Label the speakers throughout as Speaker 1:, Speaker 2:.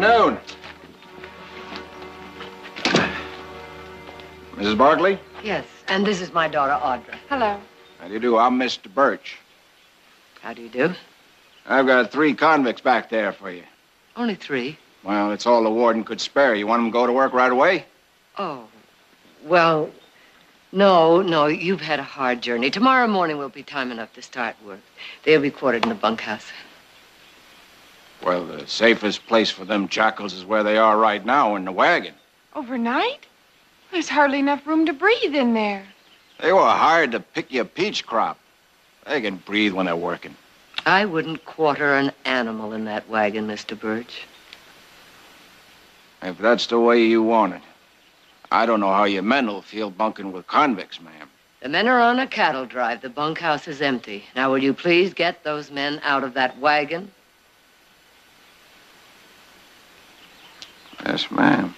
Speaker 1: Afternoon. Mrs. Barkley?
Speaker 2: Yes, and this is my daughter, Audra.
Speaker 3: Hello.
Speaker 1: How do you do? I'm Mr. Birch.
Speaker 2: How do you do?
Speaker 1: I've got 3 convicts back there for you.
Speaker 2: Only 3?
Speaker 1: Well, it's all the warden could spare. You want them to go to work right away?
Speaker 2: Oh, well, no, you've had a hard journey. Tomorrow morning will be time enough to start work. They'll be quartered in the bunkhouse.
Speaker 1: Well, the safest place for them jackals is where they are right now, in the wagon.
Speaker 3: Overnight? There's hardly enough room to breathe in there.
Speaker 1: They were hired to pick your peach crop. They can breathe when they're working.
Speaker 2: I wouldn't quarter an animal in that wagon, Mr. Birch.
Speaker 1: If that's the way you want it. I don't know how your men will feel bunking with convicts, ma'am.
Speaker 2: The men are on a cattle drive. The bunkhouse is empty. Now, will you please get those men out of that wagon?
Speaker 1: Yes, ma'am.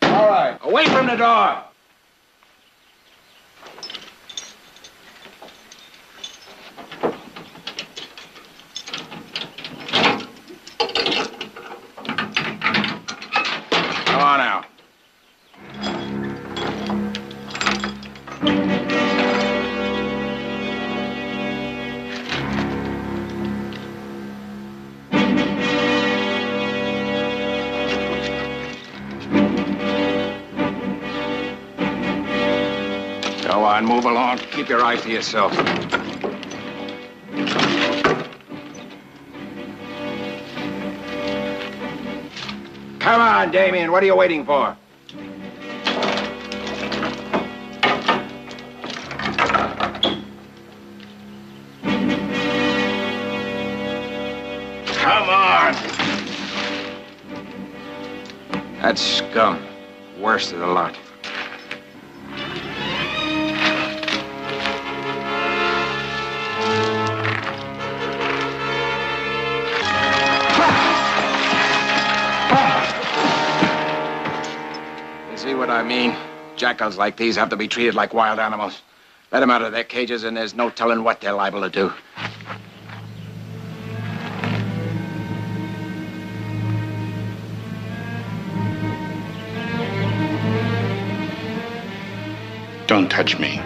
Speaker 1: All right, away from the door. Come on out. Go on, move along. Keep your eye to yourself. Come on, Damien. What are you waiting for? Come on. That's scum. Worst of the lot. See what I mean? Jackals like these have to be treated like wild animals. Let them out of their cages and there's no telling what they're liable to do.
Speaker 4: Don't touch me.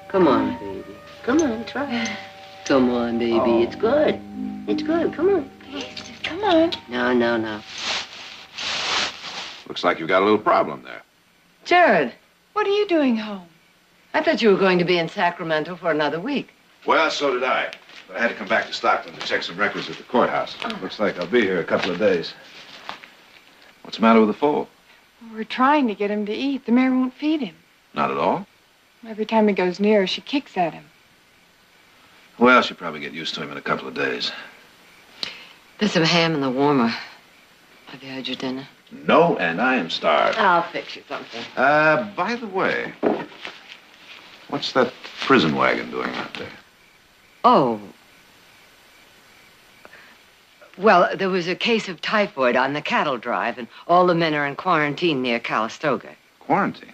Speaker 2: Come on, baby. Come on, try. Come on, baby. Oh. It's good. It's good. Come on.
Speaker 3: Come on.
Speaker 2: No.
Speaker 5: Looks like you've got a little problem there.
Speaker 2: Jared,
Speaker 3: What are you doing home?
Speaker 2: I thought you were going to be in Sacramento for another week.
Speaker 5: Well, so did I. But I had to come back to Stockton to check some records at the courthouse. Looks like I'll be here a couple of days. What's the matter with the foal?
Speaker 3: We're trying to get him to eat. The mare won't feed him.
Speaker 5: Not at all?
Speaker 3: Every time he goes near her, she kicks at him.
Speaker 5: Well, she'll probably get used to him in a couple of days.
Speaker 2: There's some ham in the warmer. Have you had your dinner?
Speaker 5: No, and I am starved.
Speaker 2: I'll fix you something.
Speaker 5: By the way, what's that prison wagon doing out there?
Speaker 2: Oh. Well, there was a case of typhoid on the cattle drive, and all the men are in quarantine near Calistoga.
Speaker 5: Quarantine?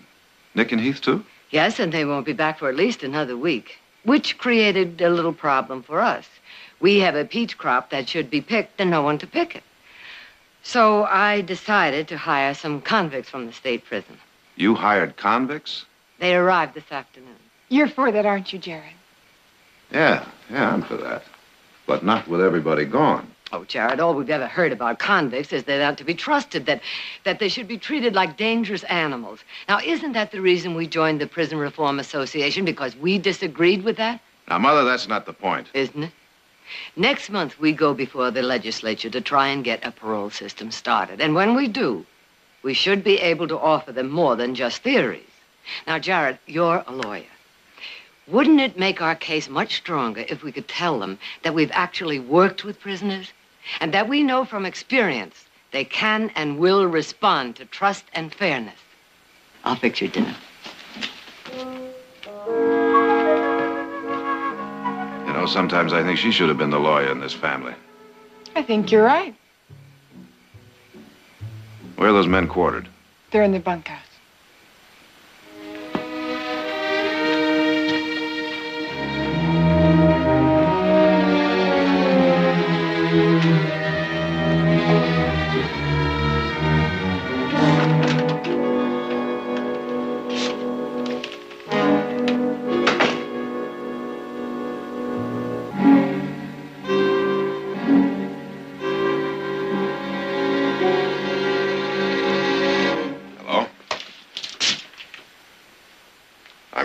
Speaker 5: Nick and Heath, too?
Speaker 2: Yes, and they won't be back for at least another week, which created a little problem for us. We have a peach crop that should be picked and no one to pick it. So I decided to hire some convicts from the state prison.
Speaker 5: You hired convicts?
Speaker 2: They arrived this afternoon.
Speaker 3: You're for that, aren't you, Jared?
Speaker 5: Yeah, I'm for that. But not with everybody gone.
Speaker 2: Oh, Jared, all we've ever heard about convicts is they're not to be trusted, that they should be treated like dangerous animals. Now, isn't that the reason we joined the Prison Reform Association? Because we disagreed with that?
Speaker 5: Now, Mother, that's not the point.
Speaker 2: Isn't it? Next month, we go before the legislature to try and get a parole system started. And when we do, we should be able to offer them more than just theories. Now, Jared, you're a lawyer. Wouldn't it make our case much stronger if we could tell them that we've actually worked with prisoners and that we know from experience they can and will respond to trust and fairness? I'll fix your dinner.
Speaker 5: You know, sometimes I think she should have been the lawyer in this family.
Speaker 3: I think you're right.
Speaker 5: Where are those men quartered?
Speaker 3: They're in the bunkhouse.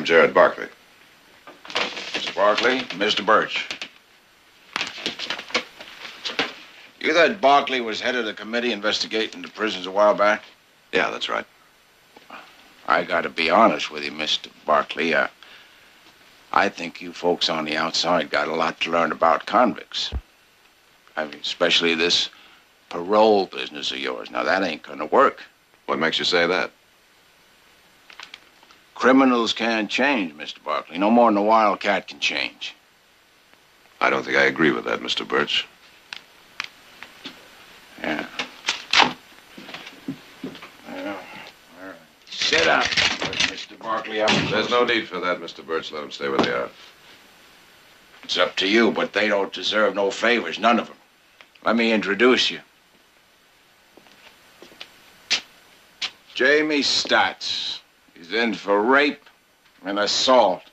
Speaker 5: Jared Barkley.
Speaker 1: Mr. Barkley, Mr. Birch. You that Barkley was head of the committee investigating the prisons a while back?
Speaker 5: Yeah, that's right.
Speaker 1: I gotta be honest with you, Mr. Barkley. I think you folks on the outside got a lot to learn about convicts. I mean, especially this parole business of yours. Now, that ain't gonna work.
Speaker 5: What makes you say that?
Speaker 1: Criminals can't change, Mr. Barkley. No more than a wildcat can change.
Speaker 5: I don't think I agree with that, Mr. Birch.
Speaker 1: Yeah. Well, all right. Sit down, Mr. Barkley.
Speaker 5: There's no need for that, Mr. Birch. Let them stay where they are.
Speaker 1: It's up to you, but they don't deserve no favors, none of them. Let me introduce you. Jamie Stats. He's in for rape and assault.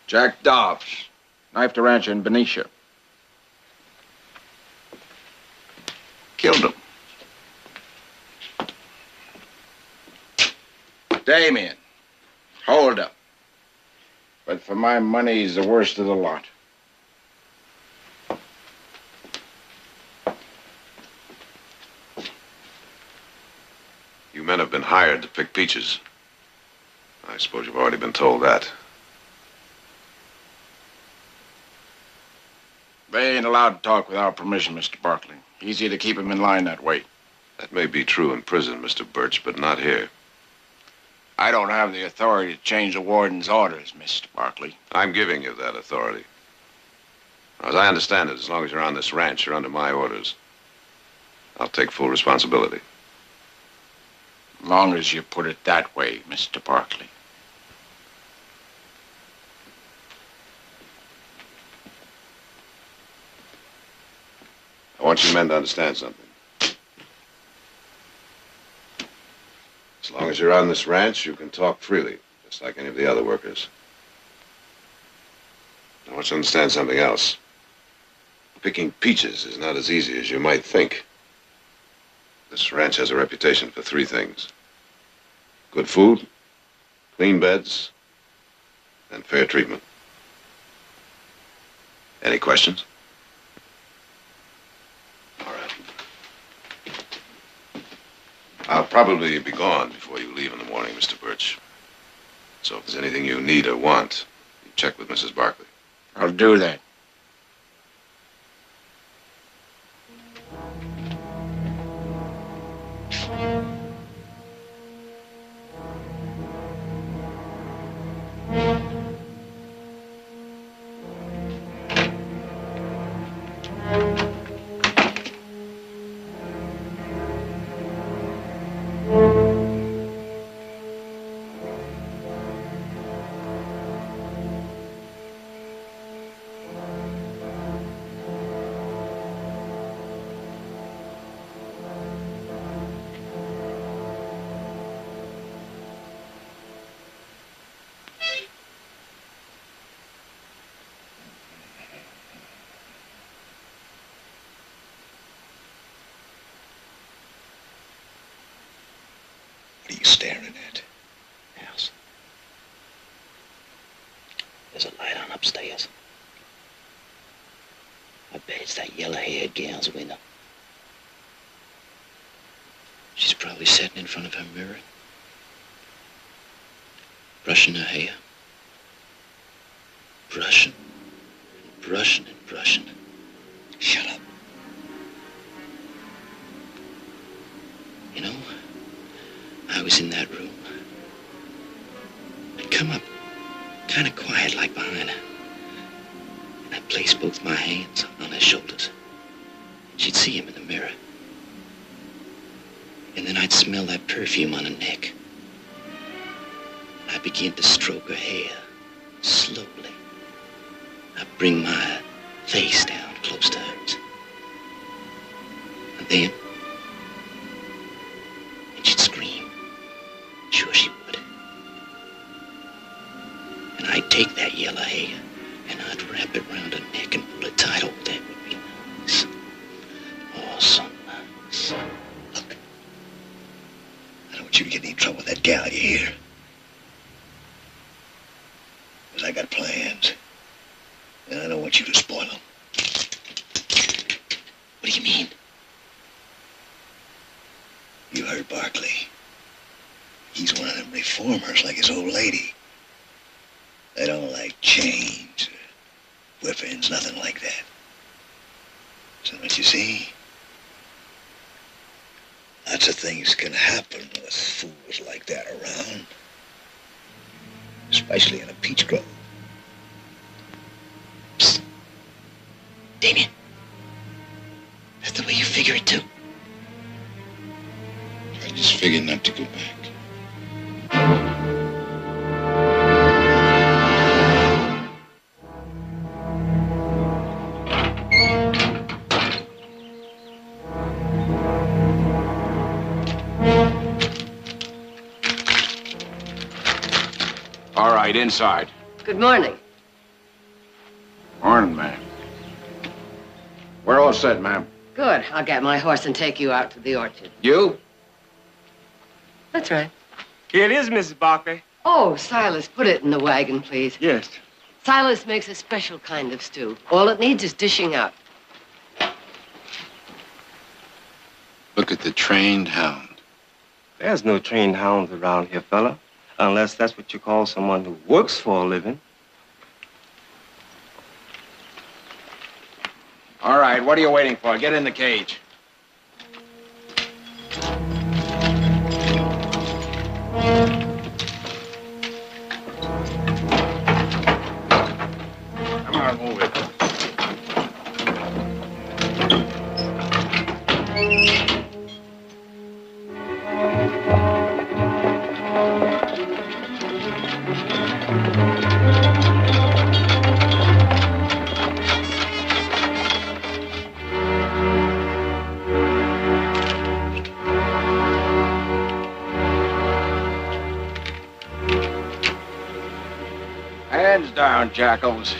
Speaker 1: Jack Dobbs, knifed a rancher in Benicia. Killed him. Damien, hold up. But for my money, he's the worst of the lot.
Speaker 5: You men have been hired to pick peaches. I suppose you've already been told that.
Speaker 1: They ain't allowed to talk without permission, Mr. Barkley. Easy to keep him in line that way.
Speaker 5: That may be true in prison, Mr. Birch, but not here.
Speaker 1: I don't have the authority to change the warden's orders, Mr. Barkley.
Speaker 5: I'm giving you that authority. As I understand it, as long as you're on this ranch, you're under my orders. I'll take full responsibility.
Speaker 1: Long as you put it that way, Mr. Barkley.
Speaker 5: I want you men to understand something. As long as you're on this ranch, you can talk freely, just like any of the other workers. I want you to understand something else. Picking peaches is not as easy as you might think. This ranch has a reputation for three things: good food, clean beds, and fair treatment. Any questions? All right. I'll probably be gone before you leave in the morning, Mr. Birch. So if there's anything you need or want, you check with Mrs. Barkley.
Speaker 1: I'll do that.
Speaker 6: What are you staring at? House. There's a light on upstairs. I bet it's that yellow-haired gal's window. She's probably sitting in front of her mirror, brushing her hair. Brushing, and brushing, and brushing. Shut up. You know, I was in that room. I'd come up kind of quiet like behind her. And I'd place both my hands on her shoulders. She'd see him in the mirror. And then I'd smell that perfume on her neck. I'd begin to stroke her hair, slowly. I'd bring my face down close to hers. And then, and she'd scream. Sure she would. And I'd take that yellow hair, and I'd wrap it around her neck and pull it tight. Oh, that would be nice. Oh, so nice. Look, I don't want you to get in any trouble with that gal, you hear? Because I got plans, and I don't want you to spoil them. What do you mean? You heard Barkley. He's one of them reformers like his old lady. They don't like chains, or whippings, nothing like that. So don't you see? Lots of things can happen with fools like that around. Especially in a peach grove. Psst. Damien. That's the way you figure it, too.
Speaker 4: I just figured not to go back.
Speaker 1: All right, inside.
Speaker 2: Good morning.
Speaker 1: Morning, ma'am. We're all set, ma'am.
Speaker 2: Good. I'll get my horse and take you out to the orchard.
Speaker 1: You?
Speaker 2: That's right.
Speaker 7: Here it is, Mrs. Barkley.
Speaker 2: Oh, Silas, put it in the wagon, please.
Speaker 7: Yes.
Speaker 2: Silas makes a special kind of stew. All it needs is dishing out.
Speaker 4: Look at the trained hound.
Speaker 7: There's no trained hounds around here, fella. Unless that's what you call someone who works for a living.
Speaker 1: All right, what are you waiting for? Get in the cage. Come on, move it. Hands down, jackals.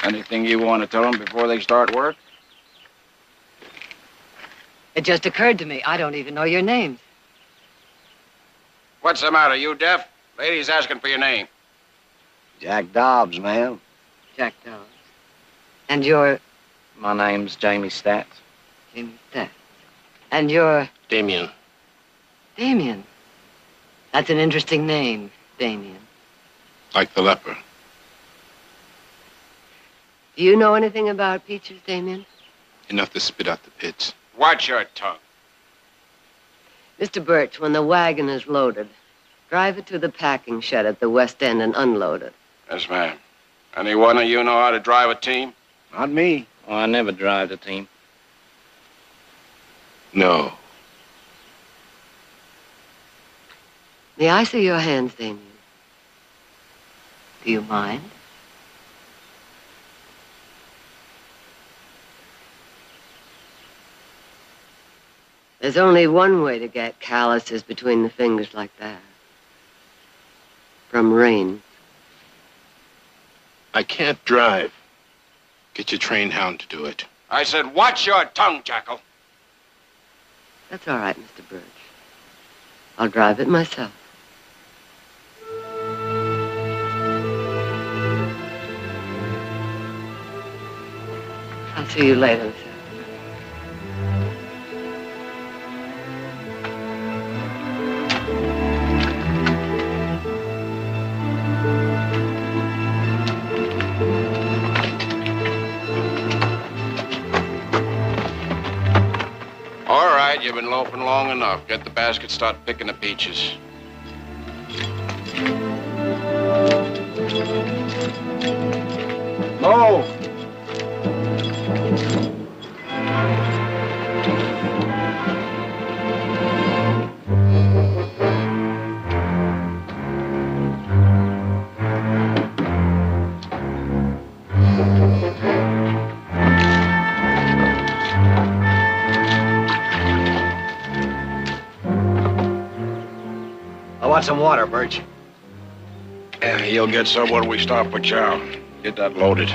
Speaker 1: Anything you want to tell them before they start work?
Speaker 2: It just occurred to me. I don't even know your names.
Speaker 1: What's the matter, you deaf? Lady's asking for your name.
Speaker 8: Jack Dobbs, ma'am.
Speaker 2: Jack Dobbs. And you're
Speaker 8: My name's Jamie Stats.
Speaker 2: Jimmy Stats. And you're
Speaker 6: Damien.
Speaker 2: Damien. That's an interesting name, Damien.
Speaker 4: Like the leper.
Speaker 2: Do you know anything about peaches, Damien?
Speaker 4: Enough to spit out the pits.
Speaker 1: Watch your tongue.
Speaker 2: Mr. Birch, when the wagon is loaded, drive it to the packing shed at the west end and unload it.
Speaker 1: Yes, ma'am. Any one of you know how to drive a team?
Speaker 8: Not me.
Speaker 6: Oh, I never drive the team.
Speaker 4: No.
Speaker 2: May I see your hands, Damien? Do you mind? There's only one way to get calluses between the fingers like that. From rain.
Speaker 4: I can't drive. Get your trained hound to do it.
Speaker 1: I said, watch your tongue, jackal.
Speaker 2: That's all right, Mr. Birch. I'll drive it myself. I'll see you later, sir.
Speaker 1: right, you've been loafing long enough. Get the basket, start picking the peaches.
Speaker 8: Move! I want some water, Birch.
Speaker 1: Yeah, you'll get some when we stop with chow. Get that loaded.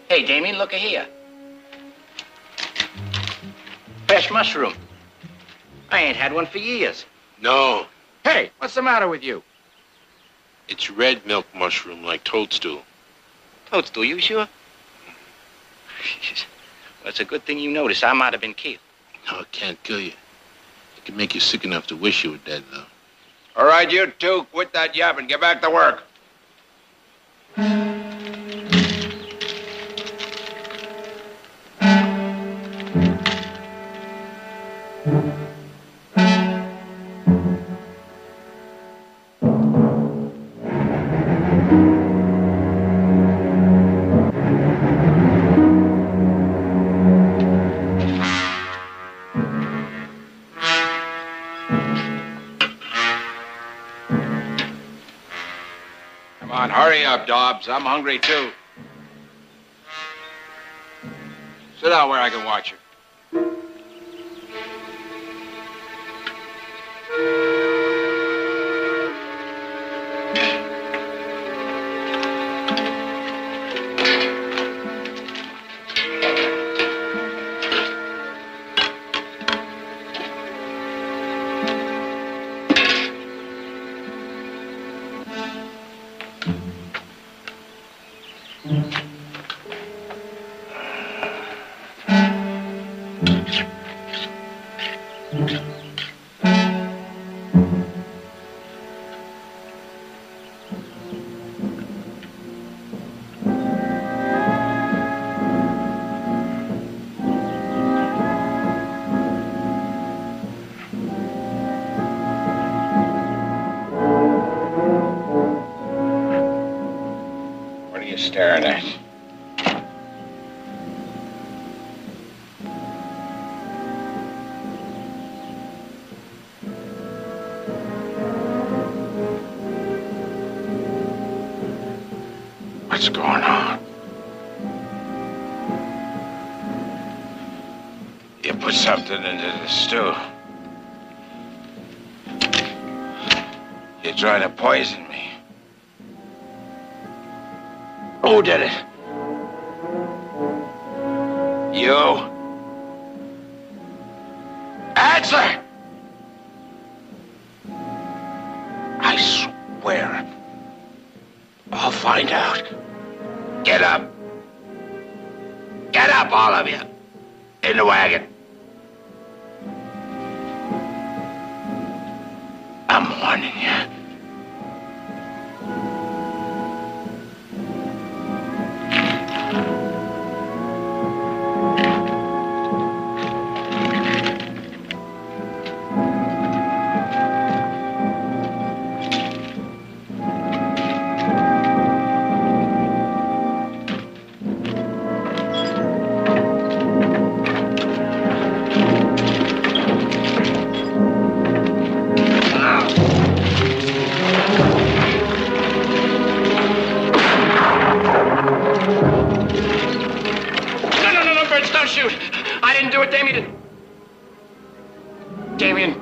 Speaker 6: Hey, Damien, look here. Fresh mushroom. I ain't had one for years.
Speaker 4: No,
Speaker 1: Hey, what's the matter with you?
Speaker 4: it's red milk mushroom like toadstool.
Speaker 6: Toadstool, you sure? Well, it's a good thing you noticed. I might have been killed.
Speaker 4: No, it can't kill you. It can make you sick enough to wish you were dead, though.
Speaker 1: All right, you two, quit that yapping. Get back to work. Come on, hurry up, Dobbs. I'm hungry, too. Sit down where I can watch you. What are you staring at? What's going on? You put something into the stew. You're trying to poison me. Who did it? You? Answer! I swear, I'll find out. Get up. Get up, all of you. In the wagon. I'm warning you.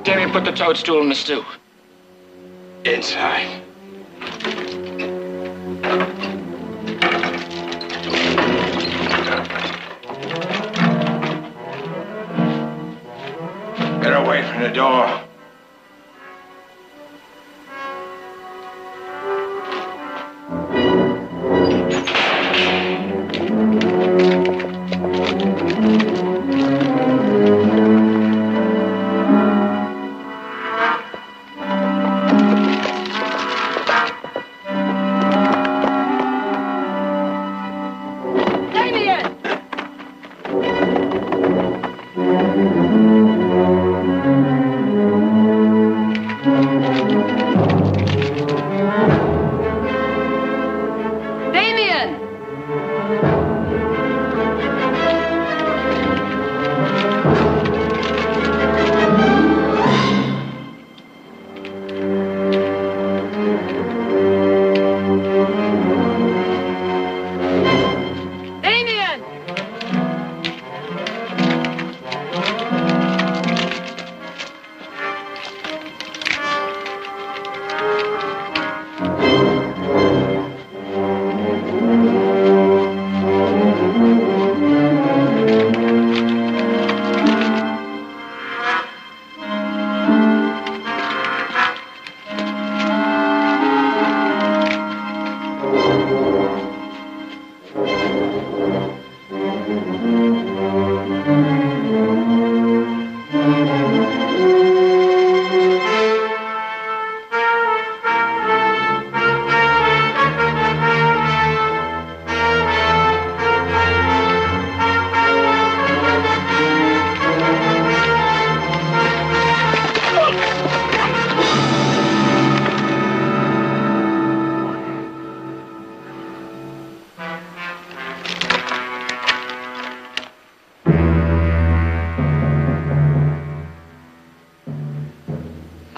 Speaker 1: Damien, put the toadstool in the stew. Inside. Get away from the door.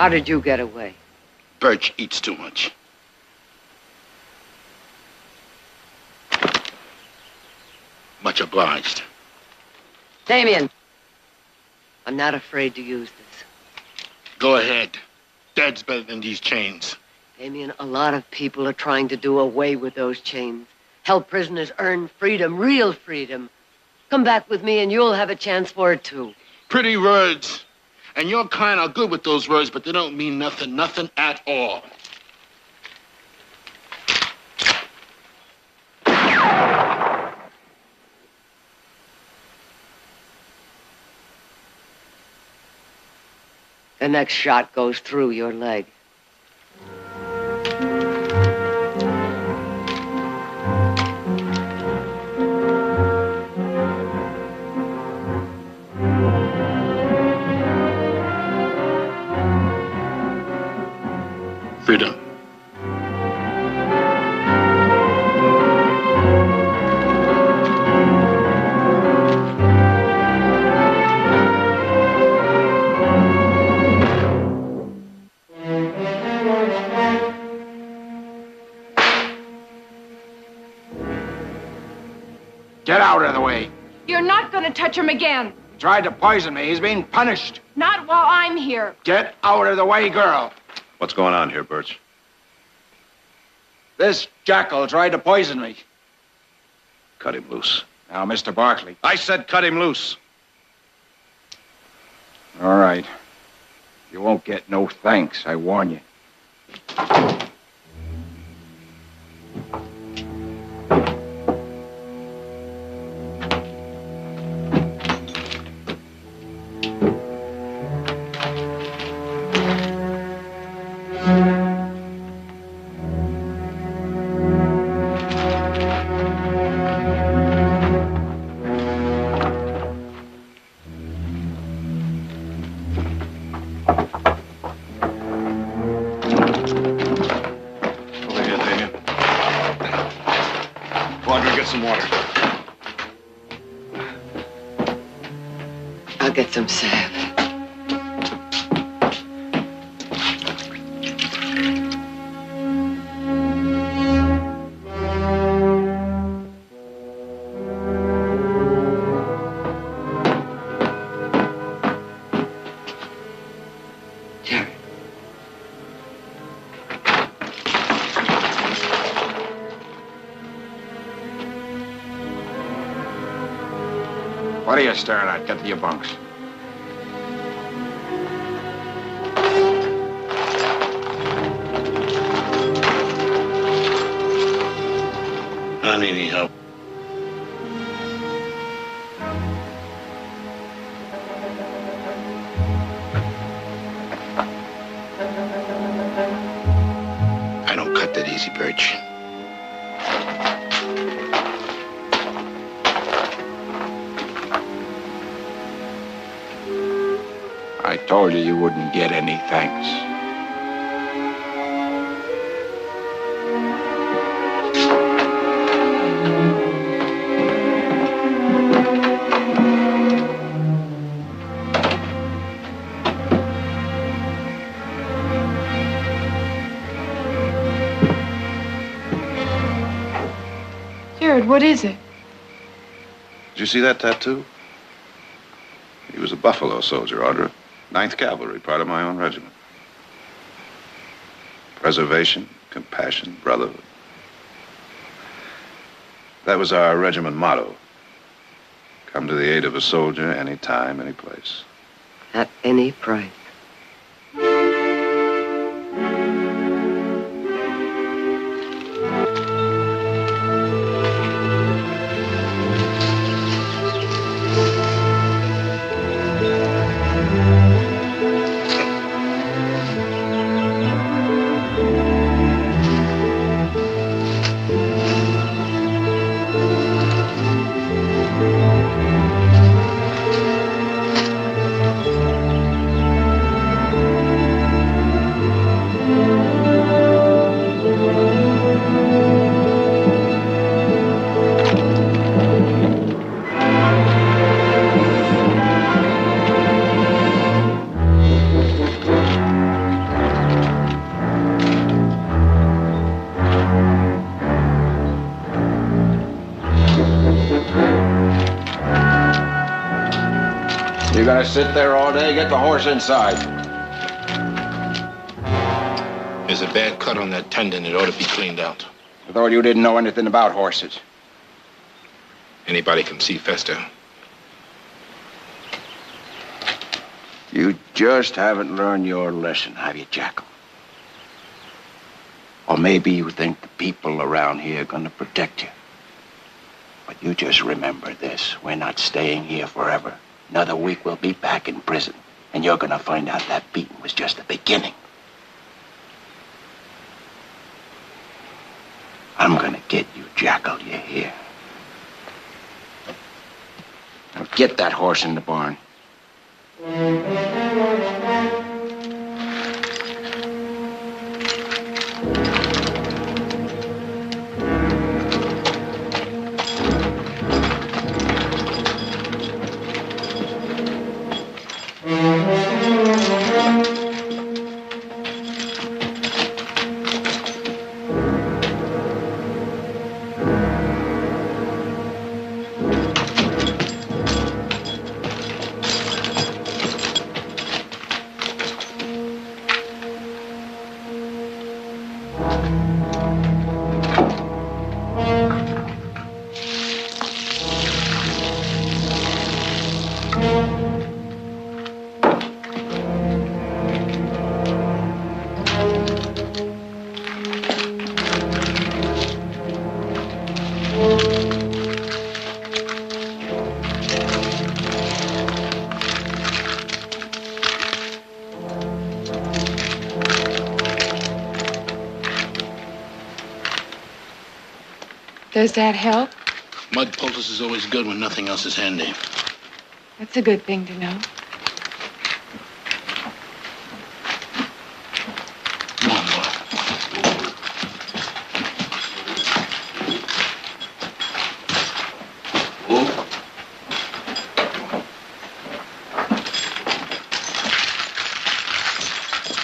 Speaker 2: How did you get away?
Speaker 4: Birch eats too much. Much obliged.
Speaker 2: Damien, I'm not afraid to use this.
Speaker 4: Go ahead. Dad's better than these chains.
Speaker 2: Damien, a lot of people are trying to do away with those chains. Help prisoners earn freedom, real freedom. Come back with me and you'll have a chance for it too.
Speaker 4: Pretty words. And your kind are good with those words, but they don't mean nothing at all.
Speaker 2: The next shot goes through your leg.
Speaker 4: Freedom.
Speaker 1: Get out of the way.
Speaker 3: You're not going to touch him again.
Speaker 1: He tried to poison me. He's being punished.
Speaker 3: Not while I'm here.
Speaker 1: Get out of the way, girl.
Speaker 5: What's going on here, Birch?
Speaker 1: This jackal tried to poison me.
Speaker 5: Cut him loose.
Speaker 1: Now, Mr. Barkley.
Speaker 5: I said cut him loose.
Speaker 1: All right. You won't get no thanks, I warn you.
Speaker 2: I'll get some salve.
Speaker 1: What are you staring at? Get to your bunks.
Speaker 4: I don't need any help. I don't cut that easy, Birch.
Speaker 1: I told you wouldn't get any thanks.
Speaker 3: Jared, what is it?
Speaker 5: Did you see that tattoo? He was a Buffalo soldier, Audra. 9th Cavalry, part of my own regiment. Preservation, compassion, brotherhood. That was our regiment motto. Come to the aid of a soldier any time, any place.
Speaker 2: At any price.
Speaker 1: gonna sit there all day? Get the horse inside.
Speaker 4: There's a bad cut on that tendon. It ought to be cleaned out.
Speaker 1: I thought you didn't know anything about horses.
Speaker 4: Anybody can see Fester.
Speaker 1: You just haven't learned your lesson, have you, Jackal? Or maybe you think the people around here are gonna protect you. But you just remember this. We're not staying here forever. Another week we'll be back in prison. And you're gonna find out that beating was just the beginning. I'm gonna get you, Jackal, you hear? Now get that horse in the barn.
Speaker 3: Does that help?
Speaker 4: Mud poultice is always good when nothing else is handy.
Speaker 3: That's a good thing to know.
Speaker 4: Come on, boy.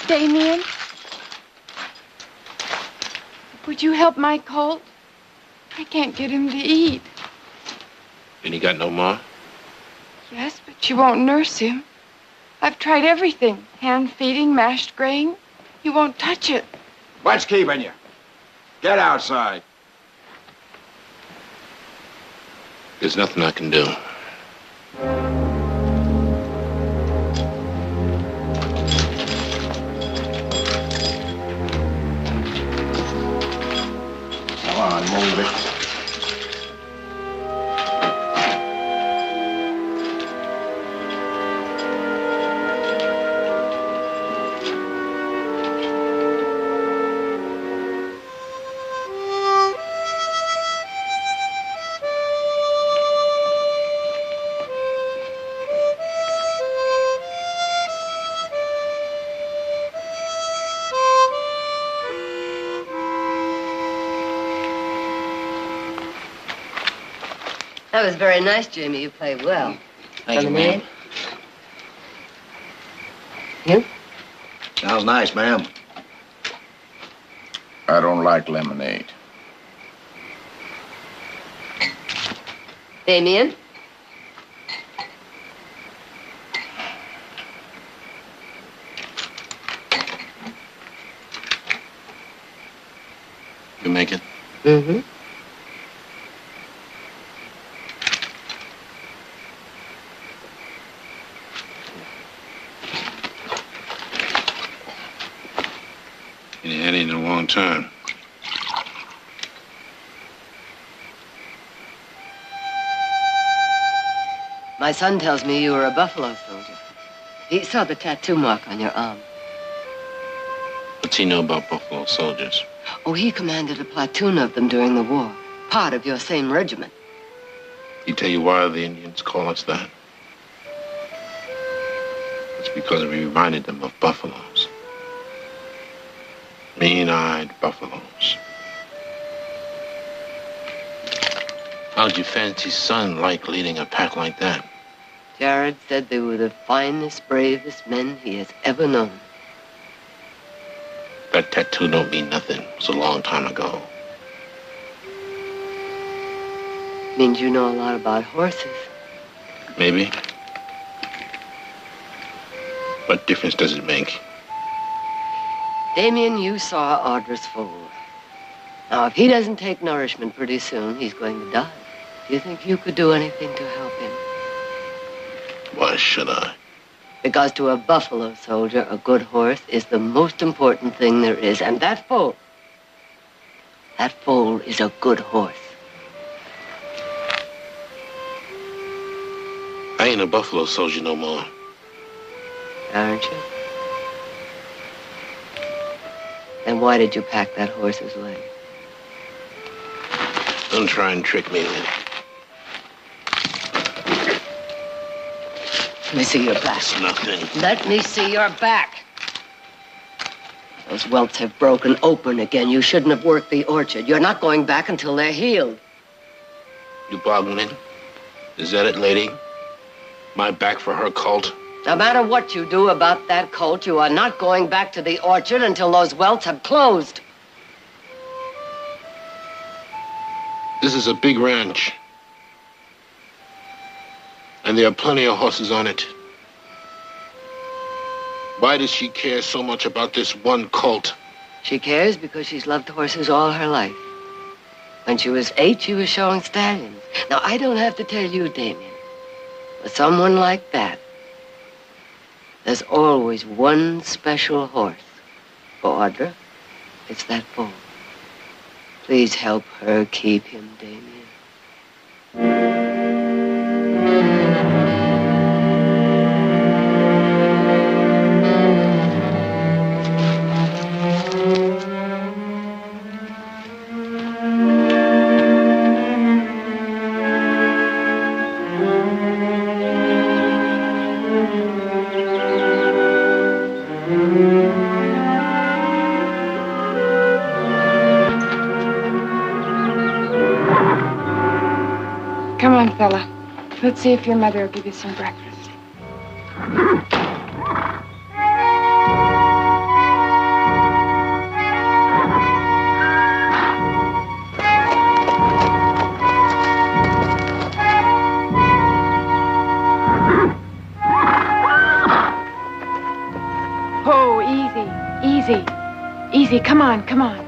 Speaker 3: Damien? Would you help my colt? I can't get him to eat.
Speaker 4: And he got no more?
Speaker 3: Yes, but she won't nurse him. I've tried everything. Hand feeding, mashed grain. He won't touch it.
Speaker 1: What's keeping you? Get outside.
Speaker 4: There's nothing I can do.
Speaker 1: Come on, move it.
Speaker 2: That was very nice, Jamie. You played well.
Speaker 8: Thank you, ma'am.
Speaker 2: You?
Speaker 8: Sounds nice, ma'am.
Speaker 1: I don't like lemonade.
Speaker 2: Damien?
Speaker 4: You make it?
Speaker 2: Mm-hmm.
Speaker 4: And you had it in a long time.
Speaker 2: My son tells me you were a Buffalo soldier. He saw the tattoo mark on your arm.
Speaker 4: What's he know about Buffalo soldiers?
Speaker 2: Oh, he commanded a platoon of them during the war. Part of your same regiment.
Speaker 4: He tell you why the Indians call us that? It's because we reminded them of buffaloes. Mean-eyed buffaloes. How'd your fancy son like leading a pack like that?
Speaker 2: Jared said they were the finest, bravest men he has ever known.
Speaker 4: That tattoo don't mean nothing. It was a long time ago.
Speaker 2: Means you know a lot about horses.
Speaker 4: Maybe. What difference does it make?
Speaker 2: Damien, you saw Audra's foal. Now, if he doesn't take nourishment pretty soon, he's going to die. Do you think you could do anything to help him?
Speaker 4: Why should I?
Speaker 2: Because to a buffalo soldier, a good horse is the most important thing there is. And that foal is a good horse.
Speaker 4: I ain't a buffalo soldier no more.
Speaker 2: Aren't you? Then why did you pack that horse's leg?
Speaker 4: Don't try and trick me, Lily.
Speaker 2: Let me see your back.
Speaker 4: It's nothing.
Speaker 2: Let me see your back. Those welts have broken open again. You shouldn't have worked the orchard. You're not going back until they're healed.
Speaker 4: You bargaining? Is that it, lady? My back for her cult?
Speaker 2: No matter what you do about that colt, you are not going back to the orchard until those welts have closed.
Speaker 4: This is a big ranch. And there are plenty of horses on it. Why does she care so much about this one colt?
Speaker 2: She cares because she's loved horses all her life. When she was 8, she was showing stallions. Now, I don't have to tell you, Damien. For someone like that, there's always one special horse. For Audra, it's that bull. Please help her keep him, Damien.
Speaker 3: Come on, fella. Let's see if your mother will give you some breakfast. Oh, easy, easy, easy. Come on, come on.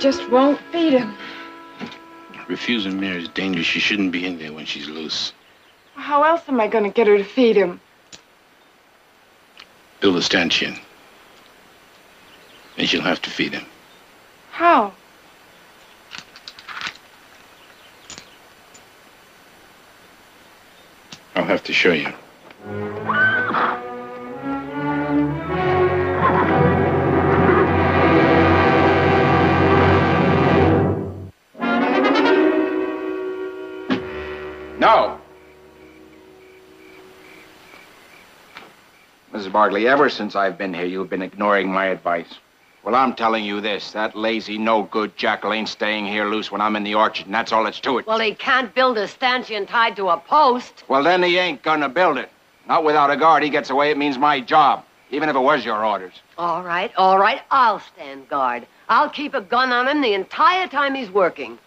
Speaker 3: Just won't feed him.
Speaker 4: Refusing Mary is dangerous. She shouldn't be in there when she's loose.
Speaker 3: How else am I going to get her to feed him?
Speaker 4: Build a stanchion. And she'll have to feed him.
Speaker 3: How?
Speaker 4: I'll have to show you.
Speaker 1: Mrs. Barkley, ever since I've been here, you've been ignoring my advice. Well, I'm telling you this. That lazy, no-good jackal ain't staying here loose when I'm in the orchard, and that's all that's to it.
Speaker 2: Well, he can't build a stanchion tied to a post.
Speaker 1: Well, then he ain't gonna build it. Not without a guard. He gets away, it means my job. Even if it was your orders.
Speaker 2: All right. I'll stand guard. I'll keep a gun on him the entire time he's working.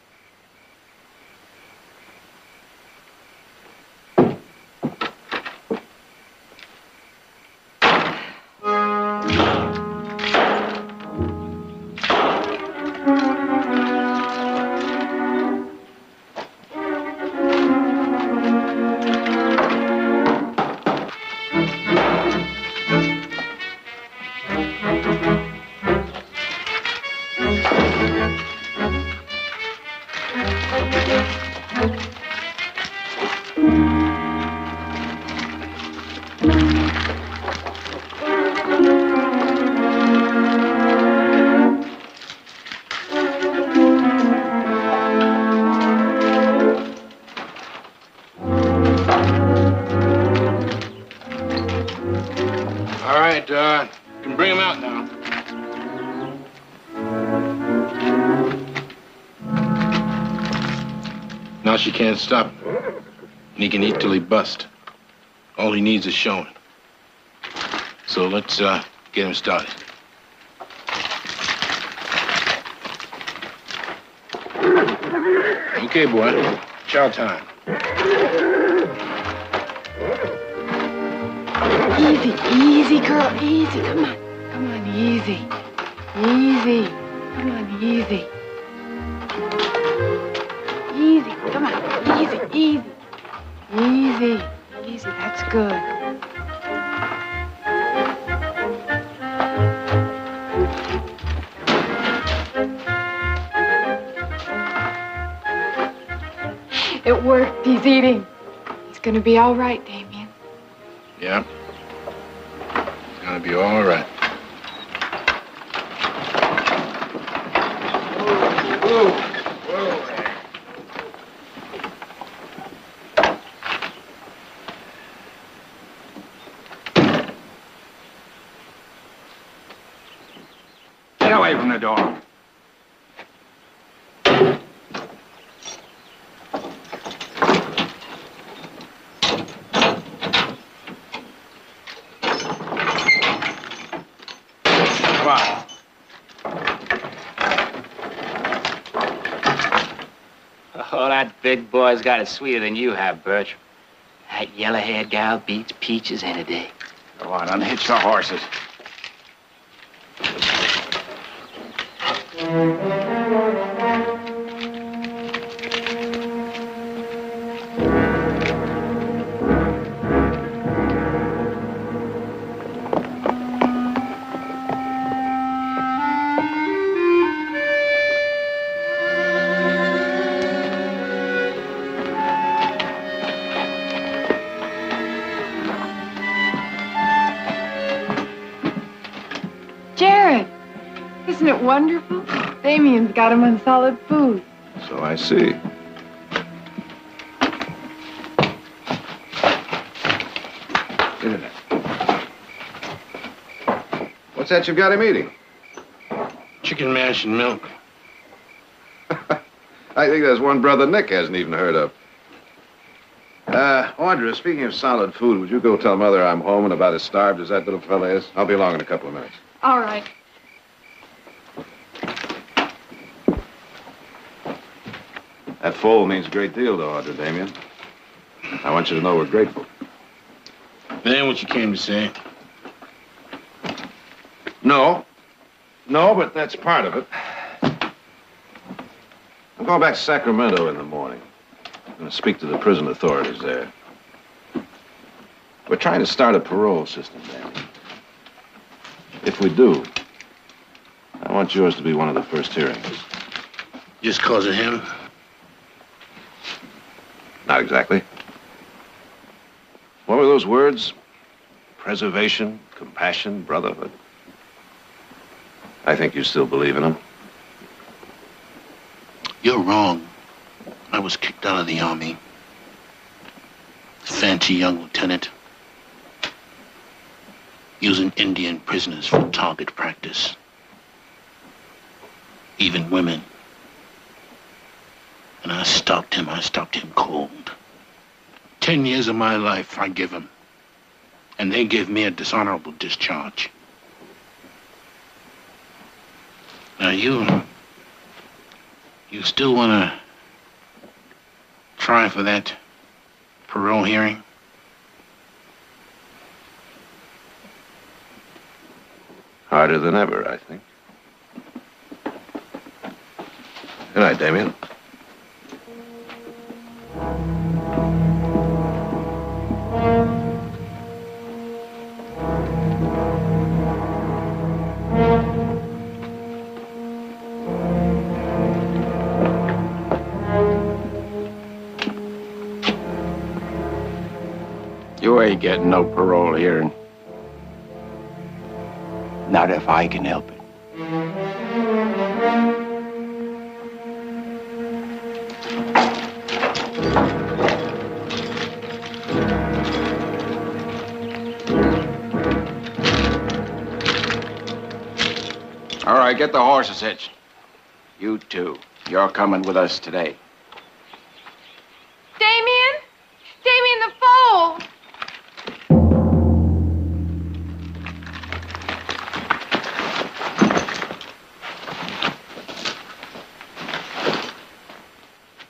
Speaker 4: You can bring him out now. Now she can't stop him. And he can eat till he busts. All he needs is showing. So let's get him started. Okay, boy. Chow time.
Speaker 3: Easy, girl, easy. Come on, easy. Easy. Come on, easy. Easy, come on, easy. Easy, that's good. It worked, he's eating. He's gonna be all right, Damien.
Speaker 4: Yeah. It's gonna be all right.
Speaker 1: Get away from the door.
Speaker 6: Oh, that big boy's got it sweeter than you have, Bertram. That yellow-haired gal beats peaches any day.
Speaker 1: Go on, unhitch the horses.
Speaker 3: Jared, isn't it wonderful? Damien's got him on solid food.
Speaker 5: So I see. Get in there. What's that you've got him eating?
Speaker 4: Chicken mash and milk.
Speaker 5: I think there's one brother Nick hasn't even heard of. Audra, speaking of solid food, would you go tell Mother I'm home and about as starved as that little fella is? I'll be along in a couple of minutes.
Speaker 3: All right.
Speaker 5: That foal means a great deal to Audra, Damien. I want you to know we're grateful.
Speaker 4: That ain't what you came to say.
Speaker 5: No, but that's part of it. I'm going back to Sacramento in the morning. I'm going to speak to the prison authorities there. We're trying to start a parole system, Damien. If we do, I want yours to be one of the first hearings.
Speaker 4: Just cause of him?
Speaker 5: Not exactly. What were those words? Preservation, compassion, brotherhood. I think you still believe in them.
Speaker 4: You're wrong. I was kicked out of the Army. Fancy young lieutenant. using Indian prisoners for target practice. Even women. And I stopped him cold. 10 years of my life I give him. And they give me a dishonorable discharge. Now you still want to try for that parole hearing?
Speaker 5: Harder than ever, I think. Good night, Damien.
Speaker 1: You ain't getting no parole hearing. Not if I can help it. All right, get the horses hitched. You two, you're coming with us today.
Speaker 3: Damien? Damien, the foal!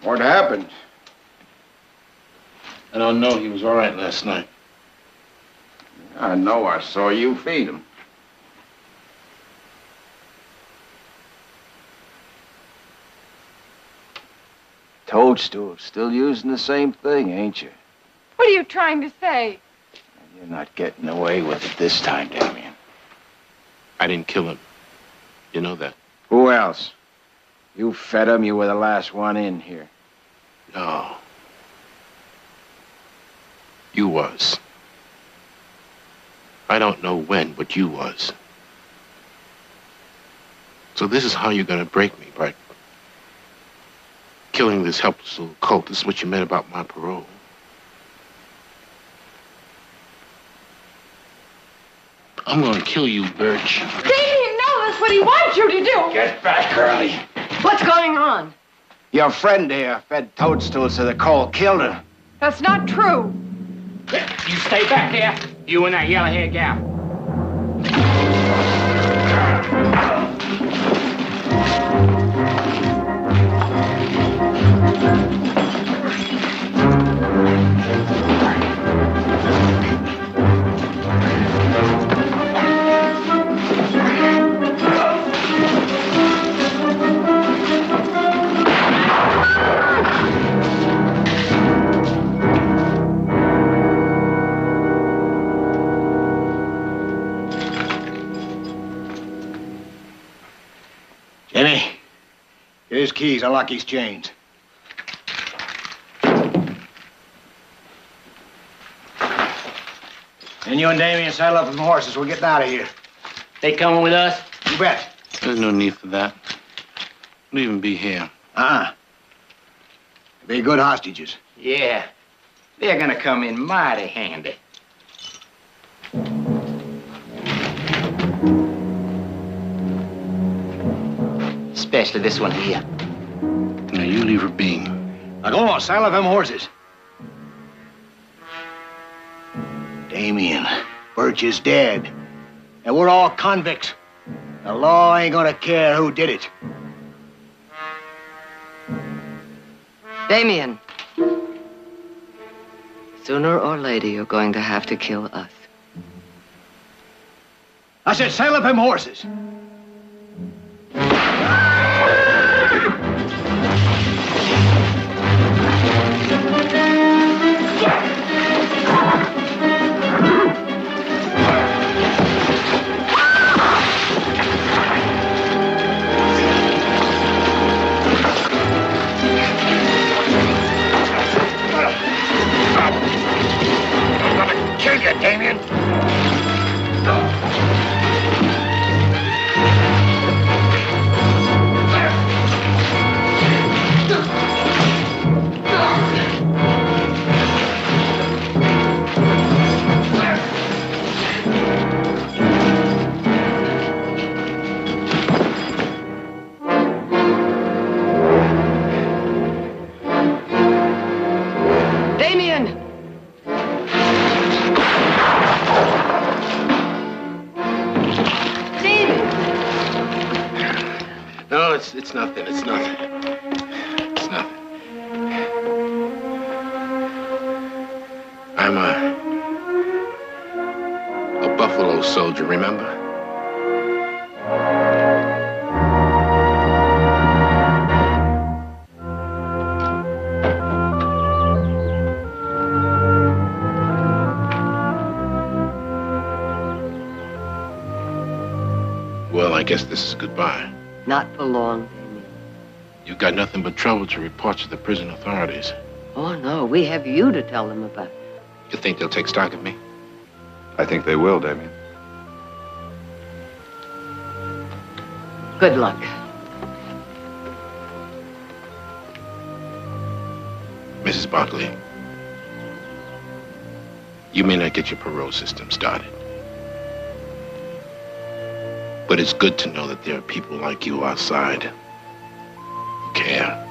Speaker 1: What happened?
Speaker 4: I don't know. He was all right last night.
Speaker 1: I know. I saw you feed him. Toadstool, still using the same thing, ain't you?
Speaker 3: What are you trying to say?
Speaker 1: You're not getting away with it this time, Damien.
Speaker 4: I didn't kill him. You know that?
Speaker 1: Who else? You fed him. You were the last one in here.
Speaker 4: No. You was. I don't know when, but you was. So this is how you're gonna break me, by killing this helpless little colt. This is what you meant about my parole. I'm gonna kill you, Birch.
Speaker 3: Damien, no, that's what he wants you to do!
Speaker 1: Get back, Curly.
Speaker 2: What's going on?
Speaker 1: Your friend here fed Toadstool to the colt, killed her.
Speaker 3: That's not true.
Speaker 9: You stay back here, you and that yellow-haired gal.
Speaker 8: Jimmy, get his keys, unlock his chains. And you and Damien saddle up them horses. We're getting out of here.
Speaker 9: They coming with us?
Speaker 8: You bet.
Speaker 4: There's no need for that. We'll even be here.
Speaker 8: Be good hostages.
Speaker 9: Yeah. They're gonna come in mighty handy. Especially this one here.
Speaker 4: Now you leave her be.
Speaker 8: Now go on, saddle up them horses. Damien, Birch is dead. And we're all convicts. The law ain't gonna care who did it.
Speaker 2: Damien. Sooner or later, you're going to have to kill us.
Speaker 8: I said saddle up them horses.
Speaker 1: Kill you, Damien.
Speaker 4: it's nothing. It's nothing. It's nothing. I'm a buffalo soldier, remember? Well, I guess this is goodbye.
Speaker 2: Not for long, Damien.
Speaker 4: You've got nothing but trouble to report to the prison authorities.
Speaker 2: Oh, no, we have you to tell them about.
Speaker 4: You think they'll take stock of me?
Speaker 5: I think they will, Damien.
Speaker 2: Good luck.
Speaker 4: Mrs. Barkley, you may not get your parole system started. But it's good to know that there are people like you outside who care.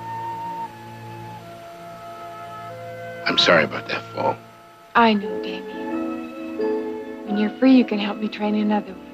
Speaker 4: I'm sorry about that fall.
Speaker 3: I know, Damien. When you're free, you can help me train another one.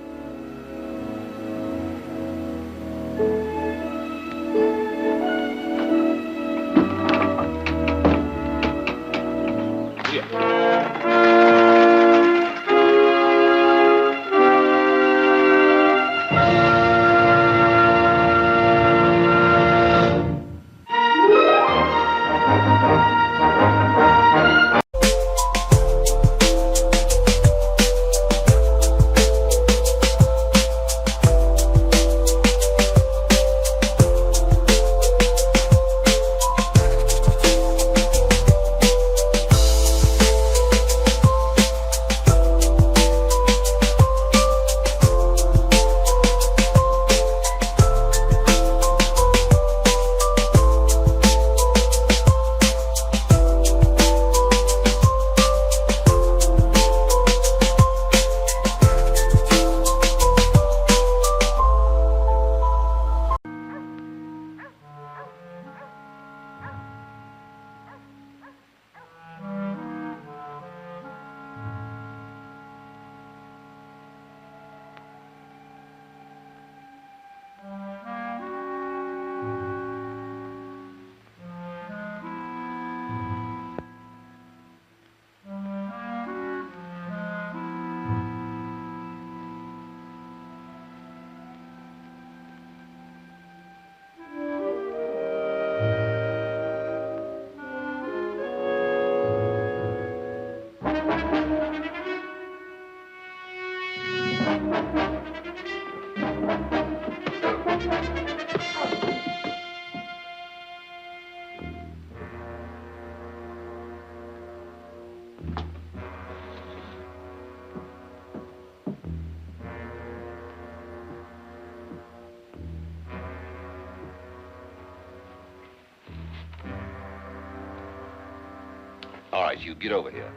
Speaker 5: All right, you get over here.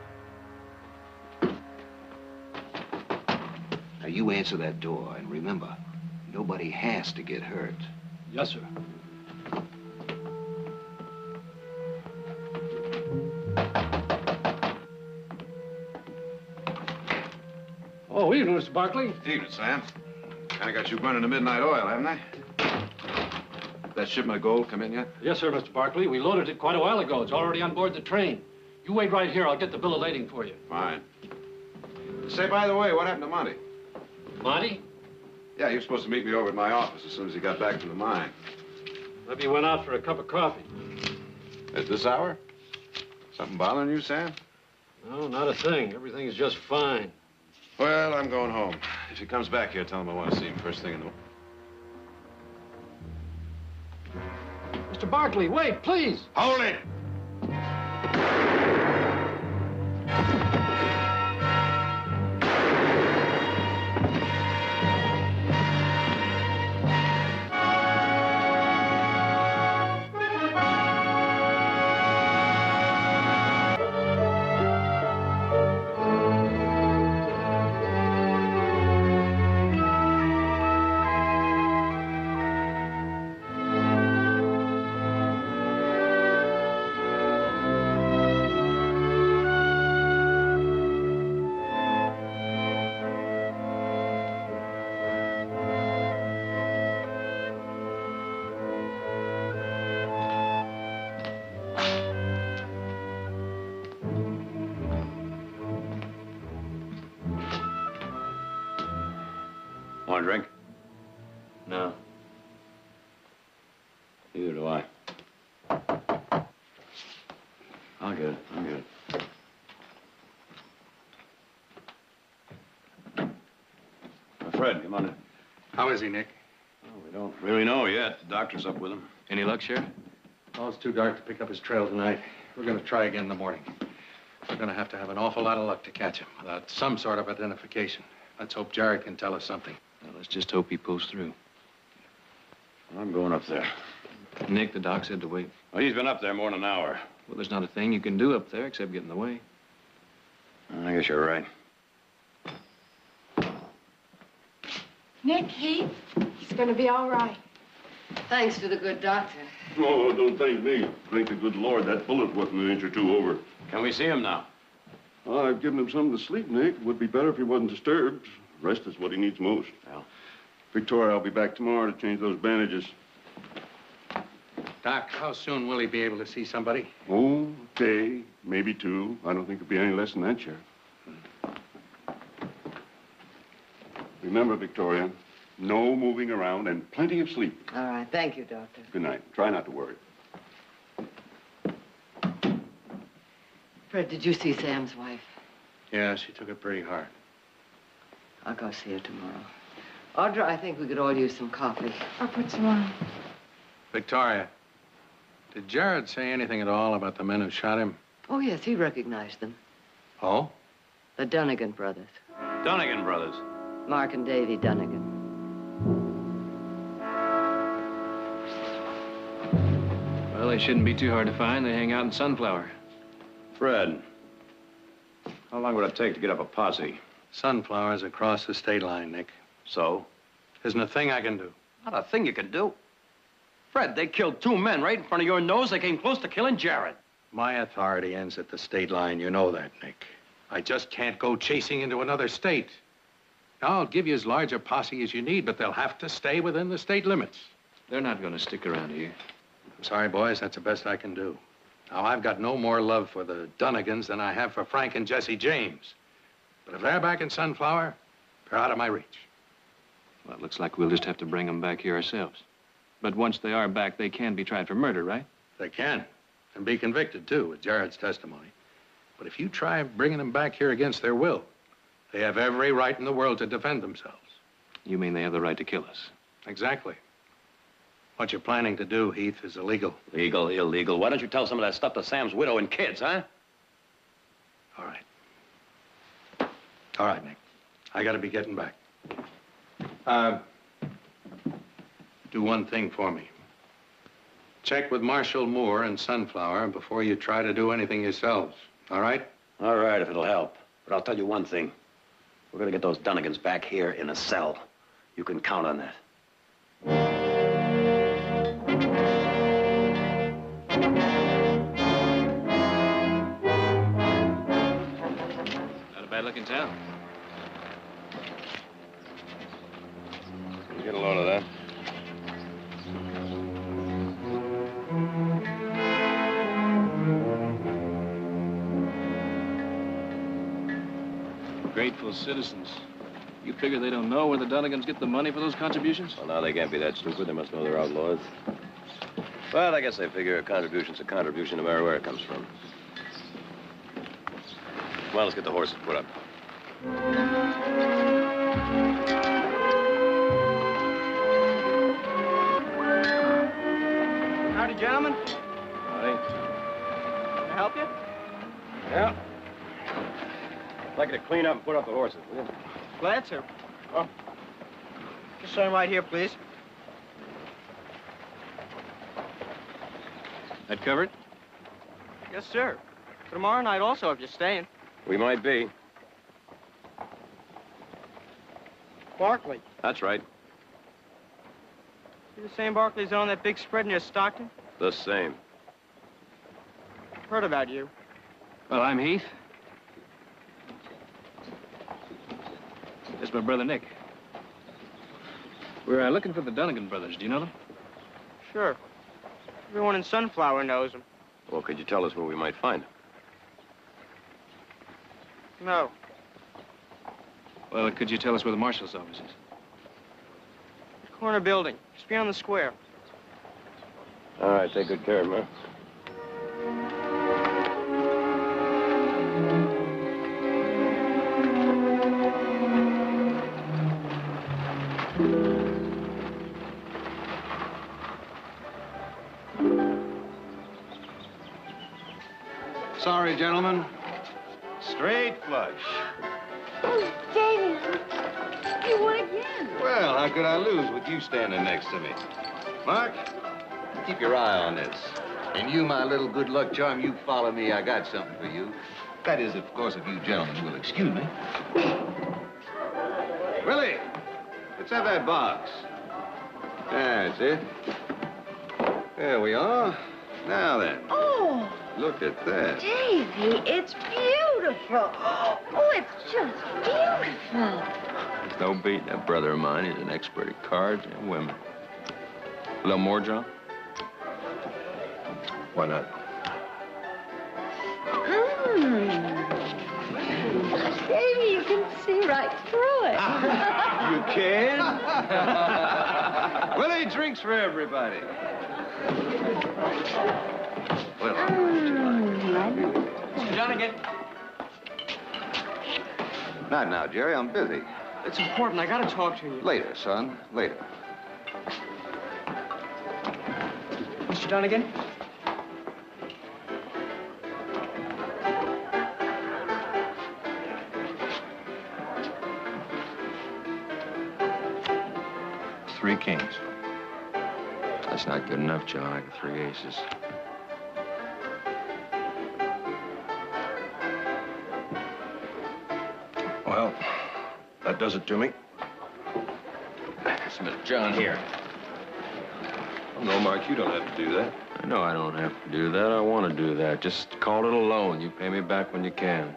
Speaker 8: Now, you answer that door, and remember, nobody has to get hurt.
Speaker 10: Yes, sir. Oh, evening, Mr. Barkley.
Speaker 5: Evening, Sam. Kind of got you burning the midnight oil, haven't I? That shipment of gold come in yet?
Speaker 10: Yes, sir, Mr. Barkley. We loaded it quite a while ago. It's already on board the train. You wait right here. I'll get the bill of lading for you.
Speaker 5: Fine. Say, by the way, what happened to Monty?
Speaker 10: Monty?
Speaker 5: Yeah, he was supposed to meet me over at my office as soon as he got back from the mine.
Speaker 10: Maybe you went out for a cup of coffee.
Speaker 5: At this hour? Something bothering you, Sam?
Speaker 10: No, not a thing. Everything is just fine.
Speaker 5: Well, I'm going home. If he comes back here, tell him I want to see him first thing in the morning.
Speaker 10: Mr. Barkley, wait, please.
Speaker 5: Hold it!
Speaker 11: want a drink?
Speaker 12: No.
Speaker 11: Neither do I.
Speaker 12: I'll get it. I'll get it.
Speaker 11: Fred, come on in.
Speaker 10: How is he, Nick?
Speaker 11: Well, we don't really know yet. The doctor's up with him.
Speaker 12: Any luck, Sheriff?
Speaker 10: Oh, it's too dark to pick up his trail tonight. We're going to try again in the morning. We're going to have an awful lot of luck to catch him without some sort of identification. Let's hope Jared can tell us something.
Speaker 12: Well, let's just hope he pulls through.
Speaker 11: I'm going up there.
Speaker 12: Nick, the doc said to wait.
Speaker 11: Well, he's been up there more than an hour.
Speaker 12: Well, there's not a thing you can do up there except get in the way.
Speaker 11: I guess you're right.
Speaker 3: Nick, Heath, he's going to be all right.
Speaker 2: Thanks to the good doctor.
Speaker 13: Oh, don't thank me. Thank the good Lord that bullet wasn't an inch or two over.
Speaker 11: Can we see him now?
Speaker 13: Well, I've given him something to sleep, Nick. Would be better if he wasn't disturbed. Rest is what he needs most.
Speaker 11: Well.
Speaker 13: Victoria, I'll be back tomorrow to change those bandages.
Speaker 10: Doc, how soon will he be able to see somebody?
Speaker 13: Oh, day, maybe two. I don't think it'll be any less than that, Sheriff. Remember, Victoria, no moving around and plenty of sleep.
Speaker 2: All right. Thank you, Doctor.
Speaker 13: Good night. Try not to worry.
Speaker 2: Fred, did you see Sam's wife?
Speaker 10: Yeah, she took it pretty hard.
Speaker 2: I'll go see her tomorrow. Audra, I think we could all use some coffee.
Speaker 3: I'll put some on.
Speaker 10: Victoria, did Jared say anything at all about the men who shot him?
Speaker 2: Oh, yes, he recognized them.
Speaker 10: Oh?
Speaker 2: The Dunnigan brothers.
Speaker 11: Dunnigan brothers.
Speaker 2: Mark and Davy Dunnigan.
Speaker 12: Well, they shouldn't be too hard to find. They hang out in Sunflower.
Speaker 11: Fred, how long would it take to get up a posse?
Speaker 10: Sunflower's across the state line, Nick.
Speaker 11: So?
Speaker 10: Isn't a thing I can do.
Speaker 11: Not a thing you can do. Fred, they killed two men right in front of your nose. They came close to killing Jared.
Speaker 10: My authority ends at the state line. You know that, Nick. I just can't go chasing into another state. Now, I'll give you as large a posse as you need, but they'll have to stay within the state limits.
Speaker 12: They're not going to stick around here.
Speaker 10: I'm sorry, boys. That's the best I can do. Now, I've got no more love for the Dunnigans than I have for Frank and Jesse James. But if they're back in Sunflower, they're out of my reach.
Speaker 12: Well, it looks like we'll just have to bring them back here ourselves. But once they are back, they can be tried for murder, right?
Speaker 10: They can. And be convicted, too, with Jared's testimony. But if you try bringing them back here against their will, they have every right in the world to defend themselves.
Speaker 12: You mean they have the right to kill us?
Speaker 10: Exactly. What you're planning to do, Heath, is illegal.
Speaker 11: Legal, illegal. Why don't you tell some of that stuff to Sam's widow and kids, huh?
Speaker 10: All right. All right, Nick. I gotta be getting back. Do one thing for me. Check with Marshal Moore and Sunflower before you try to do anything yourselves. All right?
Speaker 11: All right, if it'll help. But I'll tell you one thing. We're gonna get those Dunnigans back here in a cell. You can count on that.
Speaker 12: Not a bad looking town.
Speaker 11: Can you get a load of that?
Speaker 12: Grateful citizens. You figure they don't know where the Dunnigans get the money for those contributions?
Speaker 11: Well, now they can't be that stupid. They must know they're outlaws. But I guess they figure a contribution's a contribution no matter where it comes from. Well, let's get the horses put up.
Speaker 8: Howdy, gentlemen.
Speaker 11: Howdy.
Speaker 8: Can I help you?
Speaker 11: Yeah. I'd like you to clean up and put up the horses, will you?
Speaker 8: Glad to. Oh. Just sign right here, please.
Speaker 12: That covered?
Speaker 8: Yes, sir. For tomorrow night also, if you're staying.
Speaker 11: We might be.
Speaker 8: Barkley.
Speaker 11: That's right.
Speaker 8: You the same Barkley's on that big spread near Stockton?
Speaker 11: The same.
Speaker 8: Heard about you.
Speaker 12: Well, I'm Heath. This is my brother, Nick. We're looking for the Dunnigan brothers. Do you know them?
Speaker 8: Sure. Everyone in Sunflower knows them.
Speaker 11: Well, could you tell us where we might find them?
Speaker 8: No.
Speaker 12: Well, could you tell us where the marshal's office is?
Speaker 14: corner building. Just beyond the square.
Speaker 4: All right, take good care of him, huh?
Speaker 10: Sorry, gentlemen. Straight flush.
Speaker 15: Oh, Davy, you won again.
Speaker 10: Well, how could I lose with you standing next to me? Mark, keep your eye on this. And you, my little good luck charm, you follow me. I got something for you. That is, of course, if you gentlemen will excuse me. Willie, let's have that box. That's it. There we are. Now then.
Speaker 15: Oh,
Speaker 10: Look at that.
Speaker 15: Davy, it's beautiful. Oh, it's just beautiful.
Speaker 12: There's no beating that brother of mine. He's an expert at cards and women. A little more, John?
Speaker 4: Why not?
Speaker 15: Davy, you can see right through it.
Speaker 10: You can? Willie, drinks for everybody. Well,
Speaker 14: Mr. Donegan.
Speaker 10: not now, Jerry. I'm busy.
Speaker 14: It's important. I gotta talk to you.
Speaker 10: Later, son. Later.
Speaker 14: Mr. Donegan?
Speaker 12: Three kings. That's not good enough, John. I got three aces.
Speaker 4: Well, that does it to me.
Speaker 12: Smith, John, here.
Speaker 4: Oh, no, Mark, you don't have to do that.
Speaker 12: I know I don't have to do that. I want to do that. Just call it a loan. You pay me back when you can.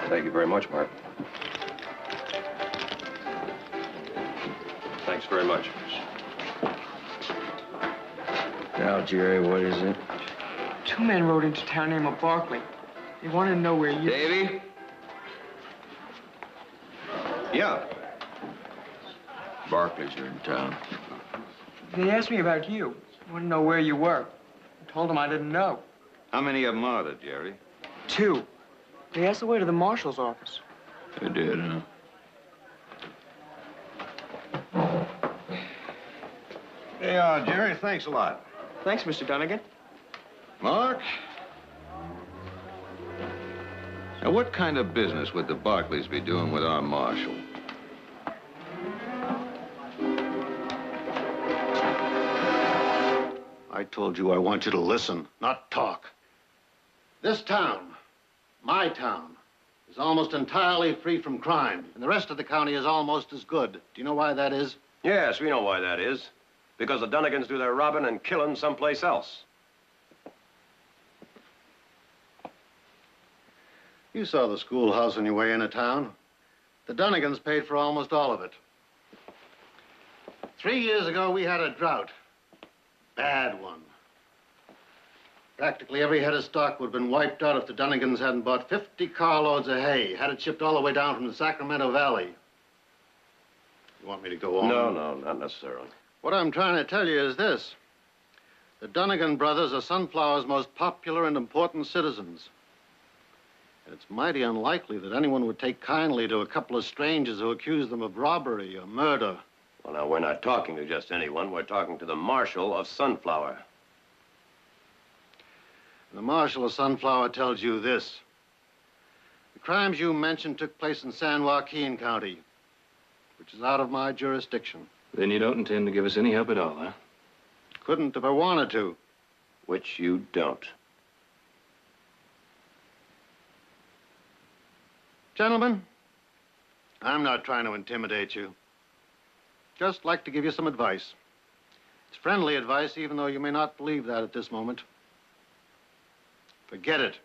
Speaker 4: Thank you very much, Mark. Thanks very much.
Speaker 12: Now, Jerry, what is it?
Speaker 14: Two men rode into town named Barkley. They wanted to know where you...
Speaker 10: Davy? Yeah.
Speaker 12: Barkley's are in town.
Speaker 14: They asked me about you. They wanted to know where you were. I told them I didn't know.
Speaker 10: How many of them are there, Jerry?
Speaker 14: Two. They asked the way to the marshal's office.
Speaker 12: They did, huh?
Speaker 10: They Jerry. Thanks a lot.
Speaker 14: Thanks, Mr. Donegan.
Speaker 10: Mark? Now, what kind of business would the Barkleys be doing with our marshal?
Speaker 8: I told you I want you to listen, not talk. This town, my town, is almost entirely free from crime, and the rest of the county is almost as good. Do you know why that is?
Speaker 11: Yes, we know why that is. Because the Donegans do their robbing and killing someplace else.
Speaker 8: You saw the schoolhouse on your way into town. The Donegans paid for almost all of it. 3 years ago, we had a drought. Bad one. Practically every head of stock would have been wiped out if the Donegans hadn't bought 50 carloads of hay, had it shipped all the way down from the Sacramento Valley. You want me to go on?
Speaker 11: No, not necessarily.
Speaker 8: What I'm trying to tell you is this. The Donegan brothers are Sunflower's most popular and important citizens. And it's mighty unlikely that anyone would take kindly to a couple of strangers who accuse them of robbery or murder.
Speaker 11: Well, now, we're not talking to just anyone. We're talking to the Marshal of Sunflower.
Speaker 8: The Marshal of Sunflower tells you this. The crimes you mentioned took place in San Joaquin County, which is out of my jurisdiction.
Speaker 12: Then you don't intend to give us any help at all, huh?
Speaker 8: Couldn't if I wanted to.
Speaker 11: Which you don't.
Speaker 8: Gentlemen, I'm not trying to intimidate you. Just like to give you some advice. It's friendly advice, even though you may not believe that at this moment. Forget it.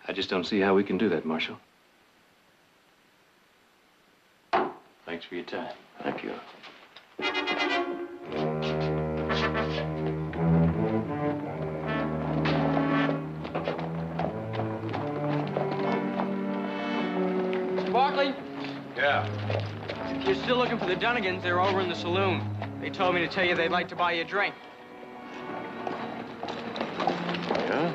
Speaker 12: I just don't see how we can do that, Marshal. Thanks for your time.
Speaker 11: Thank you.
Speaker 14: Barkley?
Speaker 4: Yeah.
Speaker 14: If you're still looking for the Dunigans, they're over in the saloon. They told me to tell you they'd like to buy you a drink.
Speaker 4: Yeah?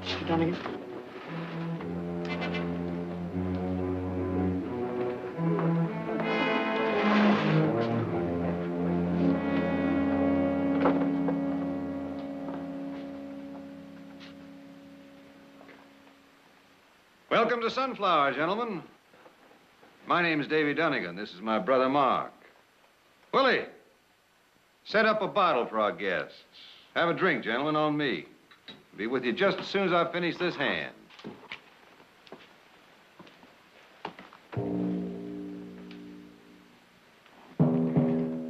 Speaker 14: Mr. Dunigan?
Speaker 10: Welcome to Sunflower, gentlemen. My name's Davy Dunnigan. This is my brother Mark. Willie, set up a bottle for our guests. Have a drink, gentlemen, on me. Be with you just as soon as I finish this hand.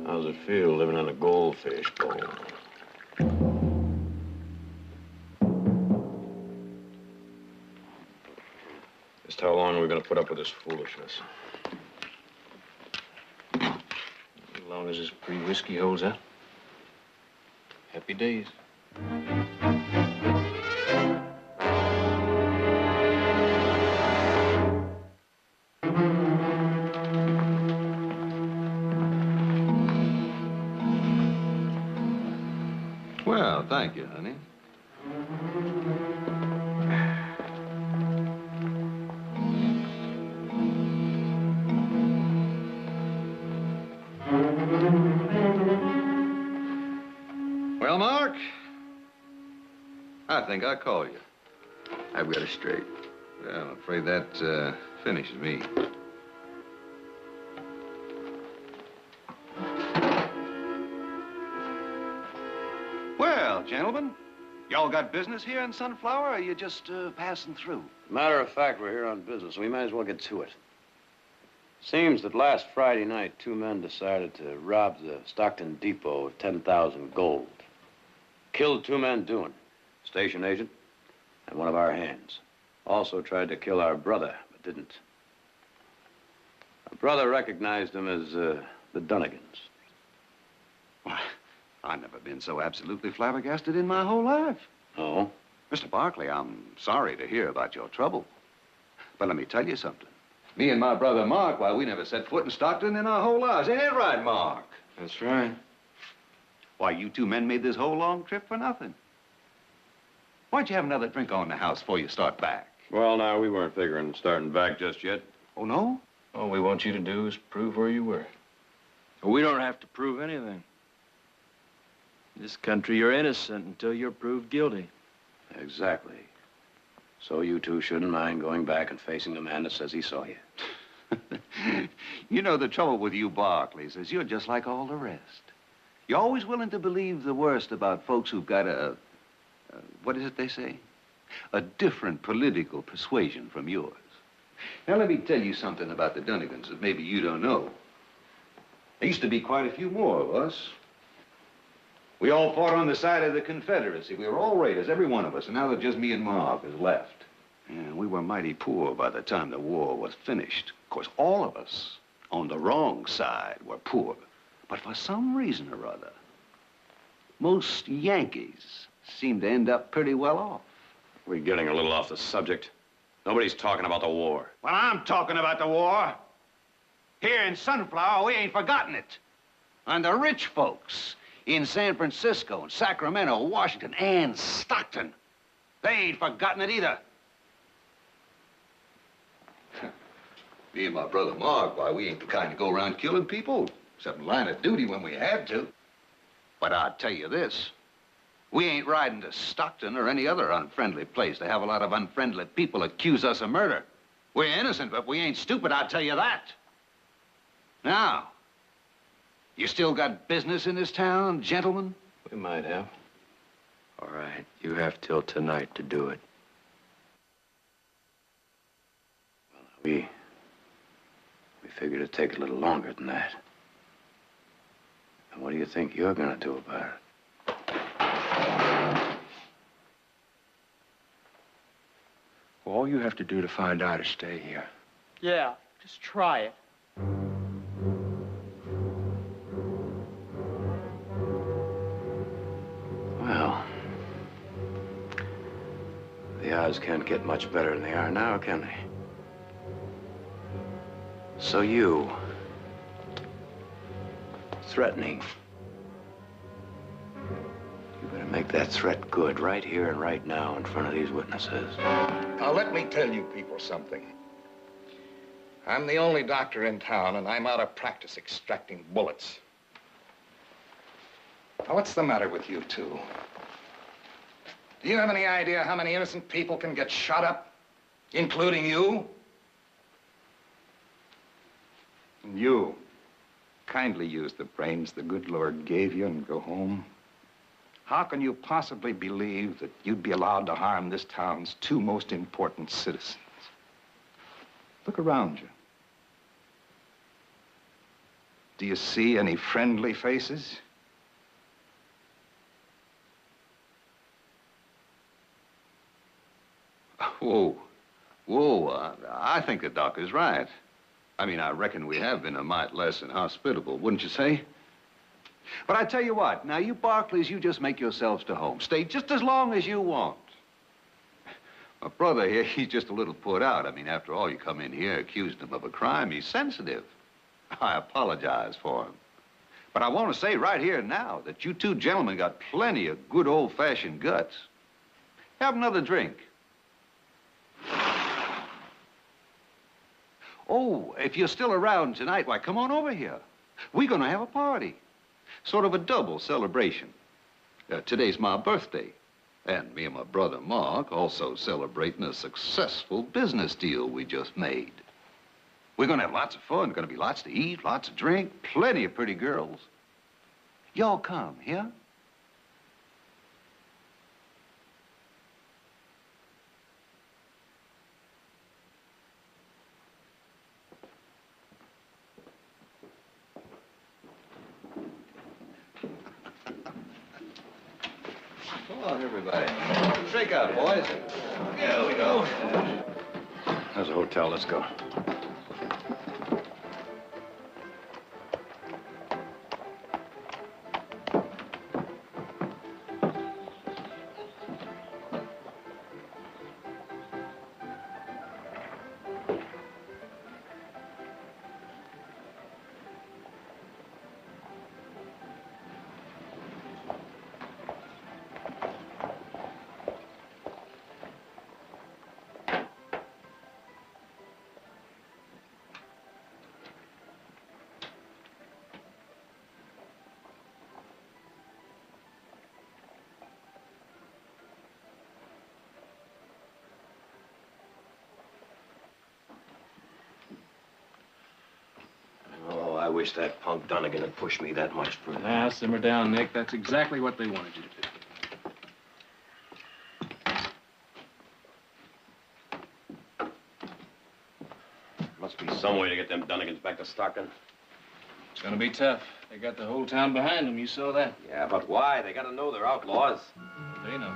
Speaker 11: How's it feel living in a goldfish bowl? Just how long are we gonna put up with this foolishness?
Speaker 4: As long as this pretty whiskey holds out. Happy days.
Speaker 10: Well, thank you, honey. Well, Mark, I think I call you.
Speaker 16: I've got it straight.
Speaker 10: Well, I'm afraid that finishes me. Well, gentlemen, y'all got business here in Sunflower, or are you just passing through?
Speaker 11: Matter of fact, we're here on business. We might as well get to it. Seems that last Friday night, two men decided to rob the Stockton depot of 10,000 gold. Killed two men doing it. Station agent and one of our hands. Also tried to kill our brother, but didn't. Our brother recognized him as the Dunigans.
Speaker 10: Why, I've never been so absolutely flabbergasted in my whole life.
Speaker 11: Oh?
Speaker 10: Mr. Barkley, I'm sorry to hear about your trouble. But let me tell you something. Me and my brother Mark, why, we never set foot in Stockton in our whole lives. Ain't that right, Mark?
Speaker 4: That's right.
Speaker 10: Why, you two men made this whole long trip for nothing. Why don't you have another drink on the house before you start back?
Speaker 11: Well, now, we weren't figuring starting back just yet.
Speaker 10: Oh, no?
Speaker 4: All we want you to do is prove where you were.
Speaker 12: We don't have to prove anything. In this country, you're innocent until you're proved guilty.
Speaker 11: Exactly. So you two shouldn't mind going back and facing the man that says he saw you.
Speaker 10: You know, the trouble with you Barkleys is you're just like all the rest. You're always willing to believe the worst about folks who've got what is it they say? A different political persuasion from yours. Now, let me tell you something about the Dunigans that maybe you don't know. There used to be quite a few more of us. We all fought on the side of the Confederacy. We were all raiders, every one of us, and now there's just me and Mark is left. Yeah, we were mighty poor by the time the war was finished. Of course, all of us on the wrong side were poor. But for some reason or other, most Yankees seem to end up pretty well off.
Speaker 11: We're getting a little off the subject. Nobody's talking about the war.
Speaker 10: Well, I'm talking about the war. Here in Sunflower, we ain't forgotten it. And the rich folks in San Francisco and Sacramento, Washington, and Stockton, they ain't forgotten it either. Me and my brother Mark, why, we ain't the kind to go around killing people, except in line of duty when we had to. But I'll tell you this. We ain't riding to Stockton or any other unfriendly place to have a lot of unfriendly people accuse us of murder. We're innocent, but we ain't stupid, I'll tell you that. Now, you still got business in this town, gentlemen?
Speaker 4: We might have.
Speaker 12: All right, you have till tonight to do it.
Speaker 11: We figured it'd take a little longer than that. And what do you think you're gonna do about it?
Speaker 17: Well, all you have to do to find out is stay here.
Speaker 14: Yeah, just try it.
Speaker 11: Well, the odds can't get much better than they are now, can they? So you, threatening, you better make that threat good right here and right now in front of these witnesses.
Speaker 10: Now, let me tell you people something. I'm the only doctor in town, and I'm out of practice extracting bullets. Now, what's the matter with you two? Do you have any idea how many innocent people can get shot up, including you? And you, kindly use the brains the good Lord gave you and go home. How can you possibly believe that you'd be allowed to harm this town's two most important citizens? Look around you. Do you see any friendly faces?
Speaker 18: Whoa. I think the doc is right. I mean, I reckon we have been a mite less than hospitable, wouldn't you say? But I tell you what, now you Barkleys, you just make yourselves to home. Stay just as long as you want. My brother here, he's just a little put out. I mean, after all, you come in here accusing him of a crime. He's sensitive. I apologize for him. But I want to say right here now that you two gentlemen got plenty of good old-fashioned guts. Have another drink. Oh, if you're still around tonight, why, come on over here. We're going to have a party. Sort of a double celebration. Today's my birthday. And me and my brother Mark also celebrating a successful business deal we just made. We're going to have lots of fun. Going to be lots to eat, lots to drink, plenty of pretty girls. Y'all come, yeah? Come on, everybody. Shake out, boys. Here we go.
Speaker 11: There's a hotel. Let's go. I wish that punk Donegan had pushed me that much further.
Speaker 12: Now, simmer down, Nick. That's exactly what they wanted you to do.
Speaker 11: Must be some way to get them Donegans back to Stockton.
Speaker 12: It's gonna be tough. They got the whole town behind them. You saw that.
Speaker 11: Yeah, but why? They gotta know they're outlaws.
Speaker 12: They know.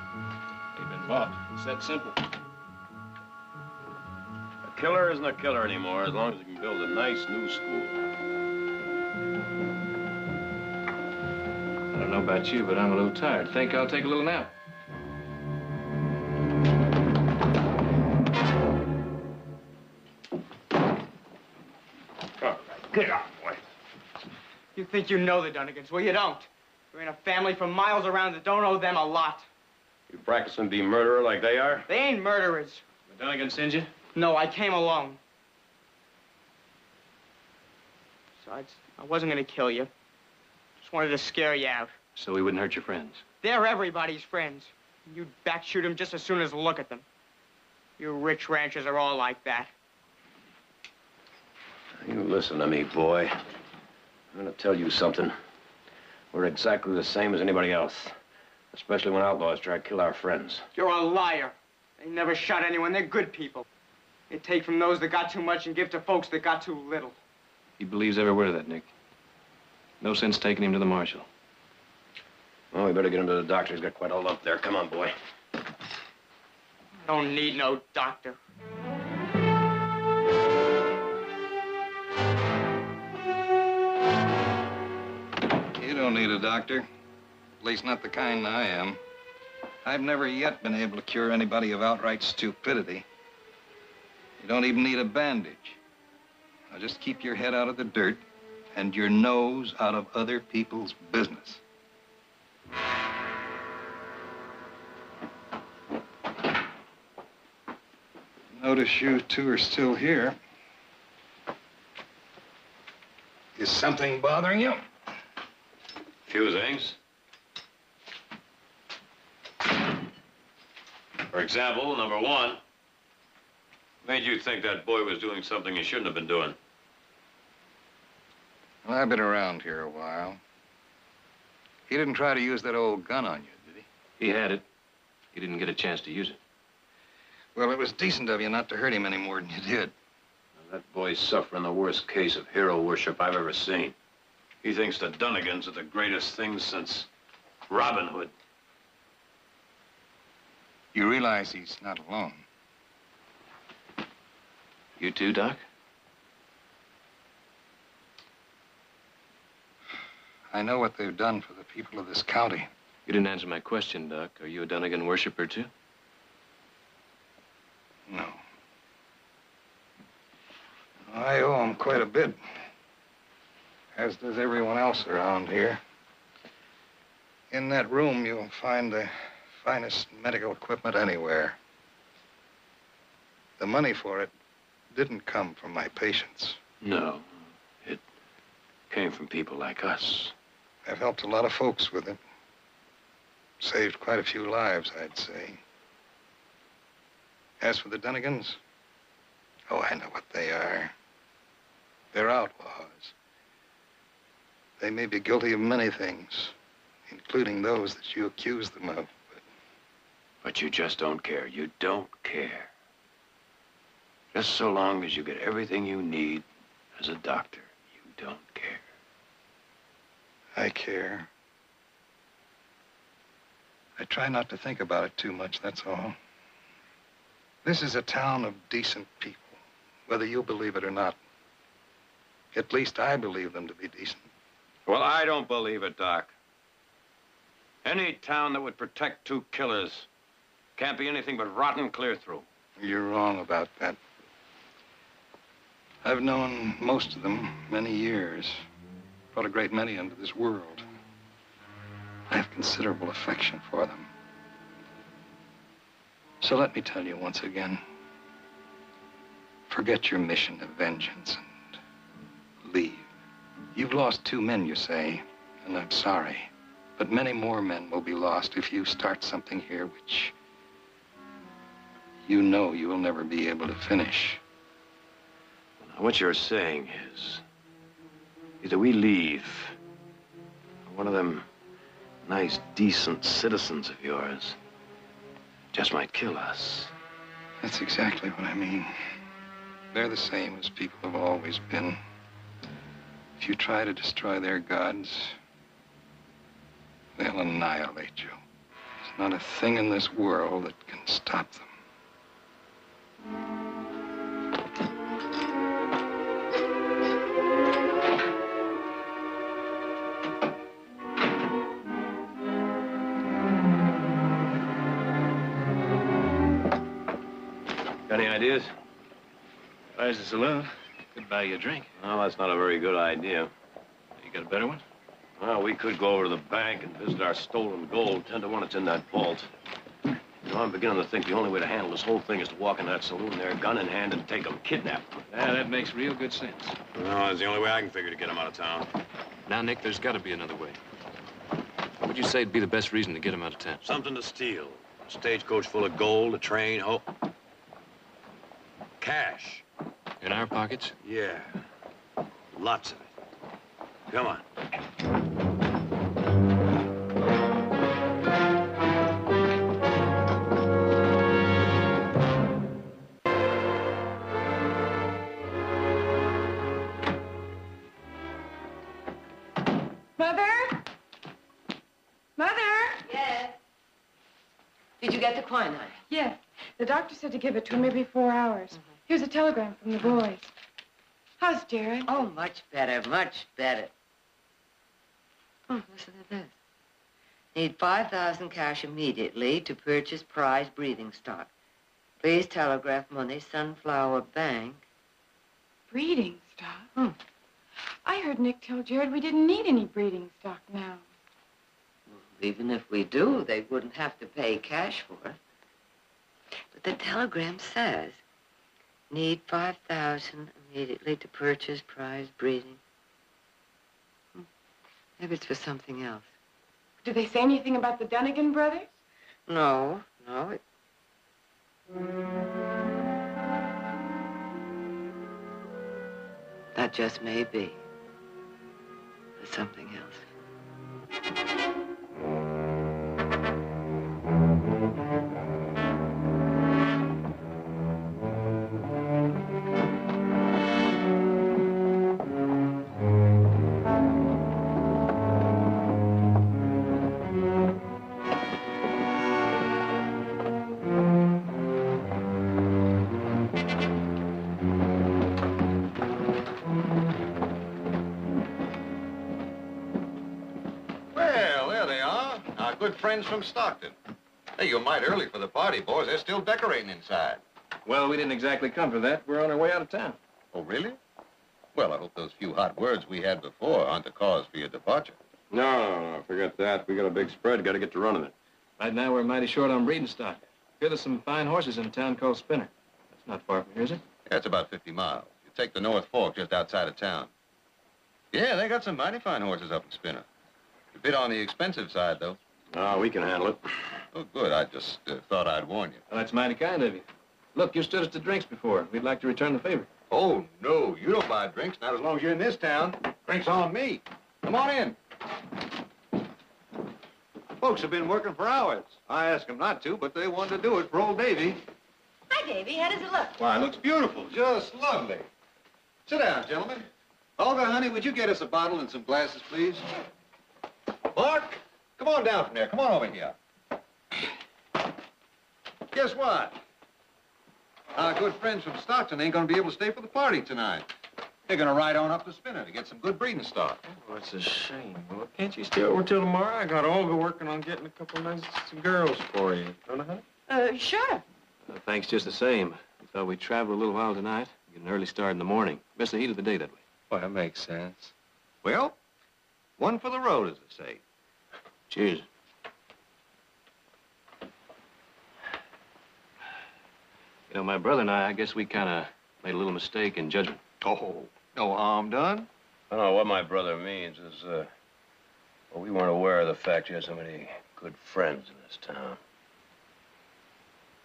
Speaker 12: They've been bought. It's that simple.
Speaker 11: A killer isn't a killer anymore as long as he can build a nice new school.
Speaker 12: I don't know about you, but I'm a little tired. Think I'll take a little nap.
Speaker 11: All right, get out, boy.
Speaker 14: You think you know the Donegans? Well, you don't. You're in a family from miles around that don't owe them a lot.
Speaker 11: You practicing to be a murderer like they are?
Speaker 14: They ain't murderers.
Speaker 12: The Donegan send you?
Speaker 14: No, I came alone. Besides, I wasn't gonna kill you. Just wanted to scare you out.
Speaker 12: So we wouldn't hurt your friends.
Speaker 14: They're everybody's friends. You'd backshoot them just as soon as look at them. You rich ranchers are all like that.
Speaker 11: You listen to me, boy. I'm gonna tell you something. We're exactly the same as anybody else. Especially when outlaws try to kill our friends.
Speaker 14: You're a liar. They never shot anyone. They're good people. They take from those that got too much and give to folks that got too little.
Speaker 12: He believes every word of that, Nick. No sense taking him to the marshal.
Speaker 11: Well, we better get him to the doctor. He's got quite a lump there. Come on, boy.
Speaker 14: I don't need no doctor.
Speaker 19: You don't need a doctor. At least not the kind I am. I've never yet been able to cure anybody of outright stupidity. You don't even need a bandage. Now just keep your head out of the dirt and your nose out of other people's business. Notice you two are still here. Is something bothering you?
Speaker 11: Few things. For example, number one, made you think that boy was doing something he shouldn't have been doing?
Speaker 19: Well, I've been around here a while. He didn't try to use that old gun on you, did he?
Speaker 12: He had it. He didn't get a chance to use it.
Speaker 19: Well, it was decent of you not to hurt him any more than you did.
Speaker 11: That boy's suffering the worst case of hero worship I've ever seen. He thinks the Dunnigans are the greatest things since Robin Hood.
Speaker 19: You realize he's not alone.
Speaker 12: You too, Doc?
Speaker 19: I know what they've done for the people of this county.
Speaker 12: You didn't answer my question, Doc. Are you a Dunnigan worshiper, too?
Speaker 19: No. I owe him quite a bit, as does everyone else around here. In that room, you'll find the finest medical equipment anywhere. The money for it didn't come from my patients.
Speaker 11: No, it came from people like us.
Speaker 19: I've helped a lot of folks with it. Saved quite a few lives, I'd say. As for the Dunnigans, oh, I know what they are. They're outlaws. They may be guilty of many things, including those that you accuse them of.
Speaker 11: But you just don't care. You don't care. Just so long as you get everything you need as a doctor, you don't care.
Speaker 19: I care. I try not to think about it too much, that's all. This is a town of decent people, whether you believe it or not. At least I believe them to be decent.
Speaker 11: Well, I don't believe it, Doc. Any town that would protect two killers can't be anything but rotten clear through.
Speaker 19: You're wrong about that. I've known most of them many years. Brought a great many into this world. I have considerable affection for them. So let me tell you once again, forget your mission of vengeance and leave. You've lost 2 men, you say, and I'm sorry. But many more men will be lost if you start something here which you know you will never be able to finish.
Speaker 11: Now, what you're saying is either we leave, or one of them nice, decent citizens of yours just might kill us.
Speaker 19: That's exactly what I mean. They're the same as people have always been. If you try to destroy their gods, they'll annihilate you. There's not a thing in this world that can stop them.
Speaker 11: Got any ideas?
Speaker 12: Where's the saloon? Could buy you a drink.
Speaker 11: Well, that's not a very good idea.
Speaker 12: You got a better one?
Speaker 11: Well, we could go over to the bank and visit our stolen gold. 10 to 1, it's in that vault. You know, I'm beginning to think the only way to handle this whole thing is to walk in that saloon there, gun in hand, and take them, kidnap them.
Speaker 12: Yeah, that makes real good sense.
Speaker 11: No, that's the only way I can figure to get them out of town.
Speaker 12: Now, Nick, there's got to be another way. What would you say would be the best reason to get him out of town?
Speaker 11: Something to steal. A stagecoach full of gold, a train, cash.
Speaker 12: In our pockets?
Speaker 11: Yeah. Lots of it. Come on.
Speaker 3: Mother? Mother?
Speaker 2: Yes. Did you get the quinine?
Speaker 3: Yes. The doctor said to give it to him maybe 4 hours. Here's a telegram from the boys. How's Jared?
Speaker 2: Oh, much better, much better. Oh, listen to this. Need 5,000 cash immediately to purchase prize breathing stock. Please telegraph money, Sunflower Bank.
Speaker 3: Breeding stock? I heard Nick tell Jared we didn't need any breeding stock now.
Speaker 2: Even if we do, they wouldn't have to pay cash for it. But the telegram says, need 5,000 immediately to purchase prize breeding. Maybe it's for something else.
Speaker 3: Did they say anything about the Dunnigan brothers?
Speaker 2: No. That just may be for something else.
Speaker 10: Well, there they are. Our good friends from Stockton. Hey, you're mighty early for the party, boys. They're still decorating inside.
Speaker 12: Well, we didn't exactly come for that. We're on our way out of town.
Speaker 10: Oh, really? Well, I hope those few hot words we had before aren't the cause for your departure.
Speaker 7: No, forget that. We got a big spread. Got to get to running it.
Speaker 12: Right now, we're mighty short on breeding stock. Here, there's some fine horses in a town called Spinner. That's not far from here, is it?
Speaker 10: Yeah, it's about 50 miles. You take the North Fork just outside of town. Yeah, they got some mighty fine horses up in Spinner. A bit on the expensive side, though.
Speaker 7: Oh, we can handle it.
Speaker 10: Oh, good. I just thought I'd warn you.
Speaker 12: Well, that's mighty kind of you. Look, you stood us to drinks before. We'd like to return the favor.
Speaker 10: Oh, no. You don't buy drinks, not as long as you're in this town. Drinks on me. Come on in. Folks have been working for hours. I asked them not to, but they wanted to do it for old Davy.
Speaker 15: Hi, Davy. How does it look?
Speaker 10: Why, it looks beautiful. Just lovely. Sit down, gentlemen. Olga, honey, would you get us a bottle and some glasses, please? Mark, come on down from there. Come on over here. Guess what? Our good friends from Stockton ain't gonna be able to stay for the party tonight. They're gonna ride on up to Spinner to get some good breeding stock.
Speaker 7: Oh, it's a shame. Well, can't you stay over till tomorrow? I got Olga working on getting a couple nice girls for you. Don't I, honey?
Speaker 3: Sure.
Speaker 12: Thanks just the same. We thought we'd travel a little while tonight. Get an early start in the morning. Best the heat of the day that way.
Speaker 7: Well, that makes sense.
Speaker 10: Well, one for the road, as they say.
Speaker 12: Cheers. You know, my brother and I guess we kind of made a little mistake in judgment.
Speaker 10: Oh, no harm done.
Speaker 11: Oh, what my brother means is, well, we weren't aware of the fact you had so many good friends in this town.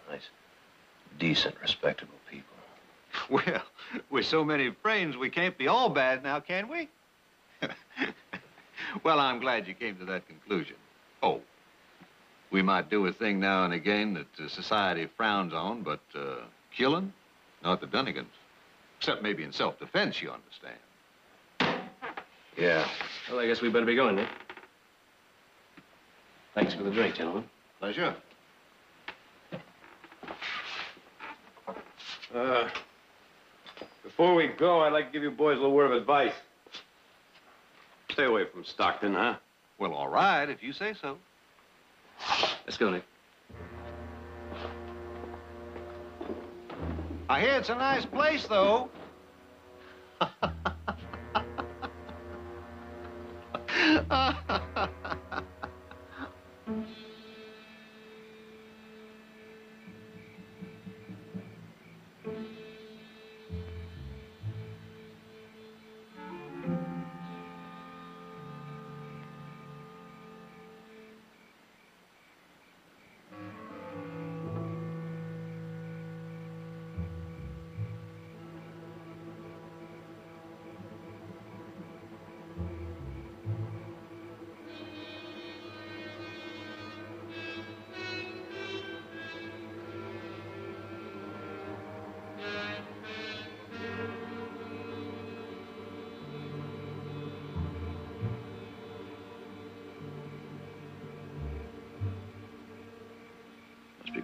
Speaker 11: Nice, decent, respectable people.
Speaker 10: Well, with so many friends, we can't be all bad now, can we? Well, I'm glad you came to that conclusion. Oh, we might do a thing now and again that society frowns on, but killing, not the Dunnigans. Except maybe in self-defense, you understand.
Speaker 12: Yeah. Well, I guess we better be going, Nick. Thanks for the drink, gentlemen.
Speaker 10: Pleasure.
Speaker 11: Before we go, I'd like to give you boys a little word of advice. Stay away from Stockton, huh?
Speaker 10: Well, all right, if you say so.
Speaker 12: Let's go, Nick.
Speaker 10: I hear it's a nice place, though.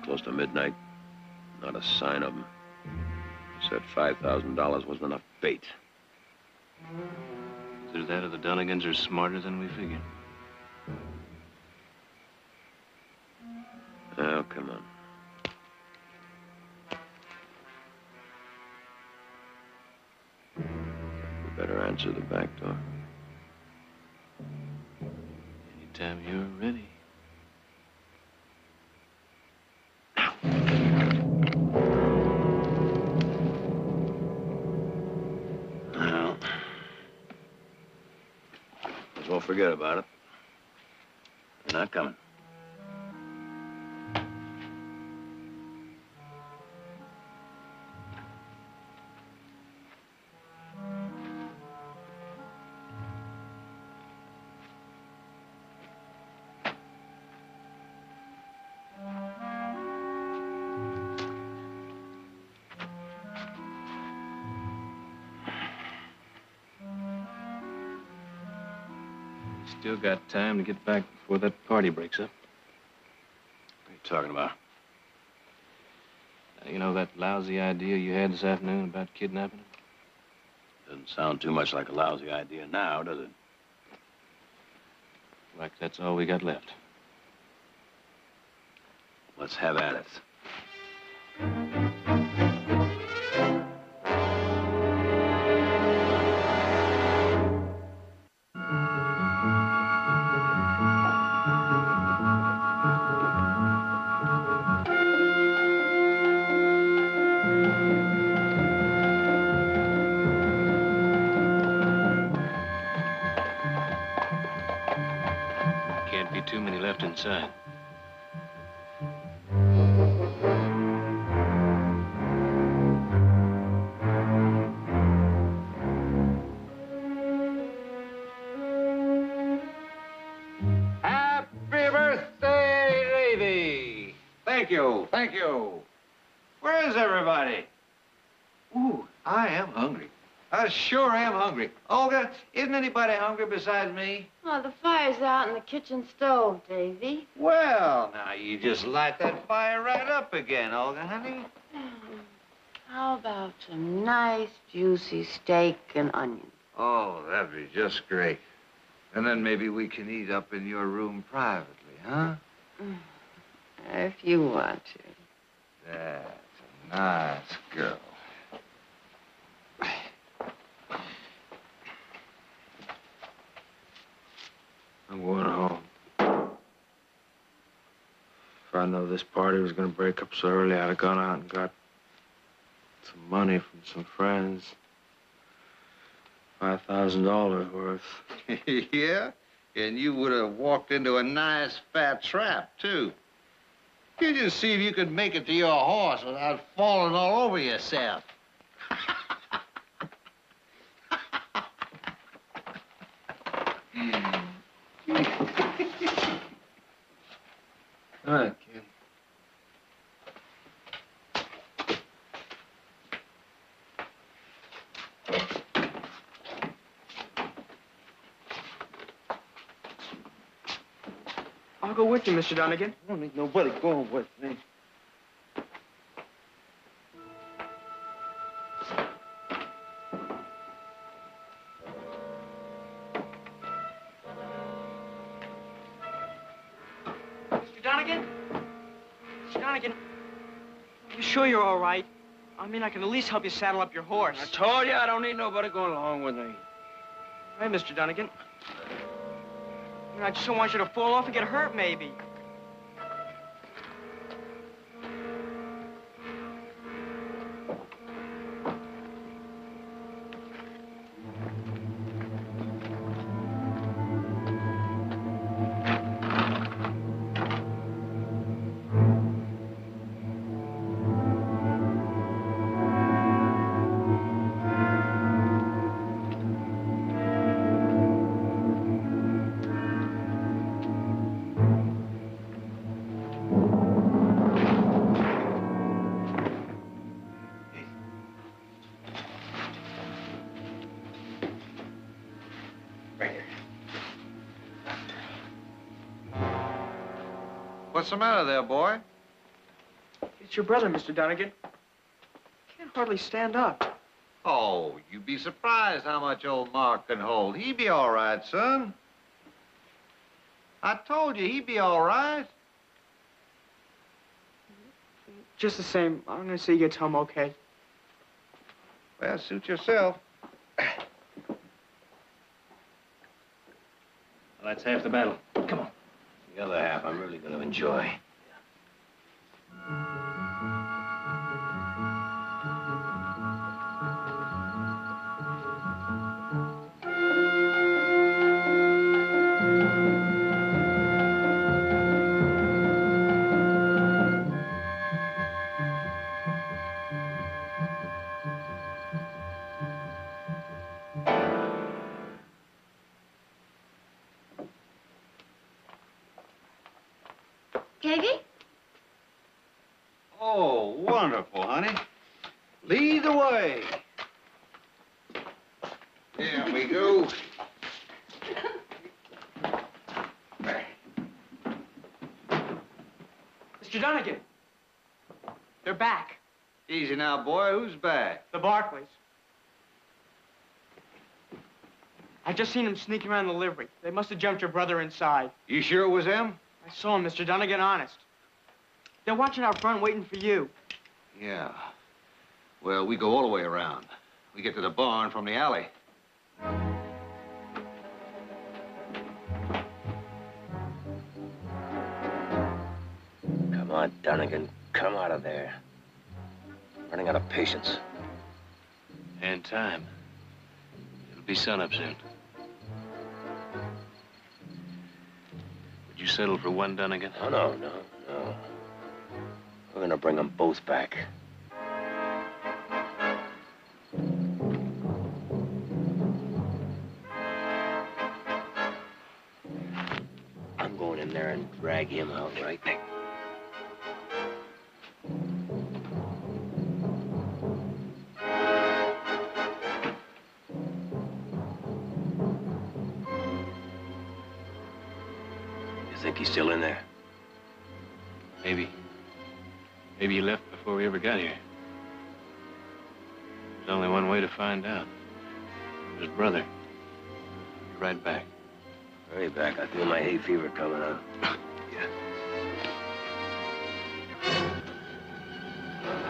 Speaker 11: close to midnight. Not a sign of him. He said $5,000 wasn't enough bait.
Speaker 12: Either that or the Dunnigans are smarter than we figured.
Speaker 11: Oh, come on. We better answer the back door.
Speaker 12: Anytime you're ready.
Speaker 11: Well, might as well forget about it. They're not coming.
Speaker 12: Still got time to get back before that party breaks up.
Speaker 11: What are you talking about?
Speaker 12: You know that lousy idea you had this afternoon about kidnapping him?
Speaker 11: Doesn't sound too much like a lousy idea now, does it?
Speaker 12: Like that's all we got left.
Speaker 11: Let's have at it.
Speaker 12: Can't be too many left inside.
Speaker 10: Happy birthday, Davy! Thank you, thank you. Where is everybody? Ooh, I am hungry. I sure am hungry. Olga, isn't anybody hungry besides me?
Speaker 15: Oh, the fire's out in the kitchen stove, Davy.
Speaker 10: Well, now you just light that fire right up again, Olga, honey.
Speaker 15: How about some nice, juicy steak and onions?
Speaker 10: Oh, that'd be just great. And then maybe we can eat up in your room privately, huh?
Speaker 15: If you want to.
Speaker 10: That's a nice girl.
Speaker 17: I'm going home. If I know this party was going to break up so early, I'd have gone out and got some money from some friends. $5,000 worth.
Speaker 10: Yeah? And you would have walked into a nice fat trap, too. You just see if you could make it to your horse without falling all over yourself.
Speaker 17: All right, kid.
Speaker 14: I'll go with you, Mr. Donegan.
Speaker 17: I don't need nobody going with me.
Speaker 14: Mr. Donegan? Mr. Donegan? You sure you're all right? I mean, I can at least help you saddle up your horse.
Speaker 17: I told you I don't need nobody going along with me.
Speaker 14: Hey, Mr. Donegan. I mean, I just don't want you to fall off and get hurt, maybe.
Speaker 10: What's the matter there, boy?
Speaker 14: It's your brother, Mr. Donegan. Can't hardly stand up.
Speaker 10: Oh, you'd be surprised how much old Mark can hold. He'd be all right, son. I told you he'd be all right.
Speaker 14: Just the same, I'm gonna say he gets home okay.
Speaker 10: Well, suit yourself.
Speaker 12: Well, that's half the battle. Come on.
Speaker 6: The other half I'm really gonna enjoy.
Speaker 20: Keggy?
Speaker 10: Oh, wonderful, honey. Lead the way. Here we go.
Speaker 14: Mr. Donegan! They're back.
Speaker 10: Easy now, boy. Who's back?
Speaker 14: The Barkleys. I just seen them sneaking around the livery. They must have jumped your brother inside.
Speaker 10: You sure it was them?
Speaker 14: I saw him, Mr. Donegan, honest. They're watching out front, waiting for you.
Speaker 10: Yeah. Well, we go all the way around. We get to the barn from the alley.
Speaker 6: Come on, Donegan. Come out of there. Running out of patience.
Speaker 12: And time. It'll be sunup soon. Would you settle for one, Donegan?
Speaker 6: Oh, no. We're gonna bring them both back. I'm going in there and drag him out right now. You think he's still in there?
Speaker 12: Maybe. Maybe he left before we ever got here. There's only one way to find out. His brother. Be right back.
Speaker 6: Hurry back. I feel my hay fever coming on.
Speaker 10: Yeah.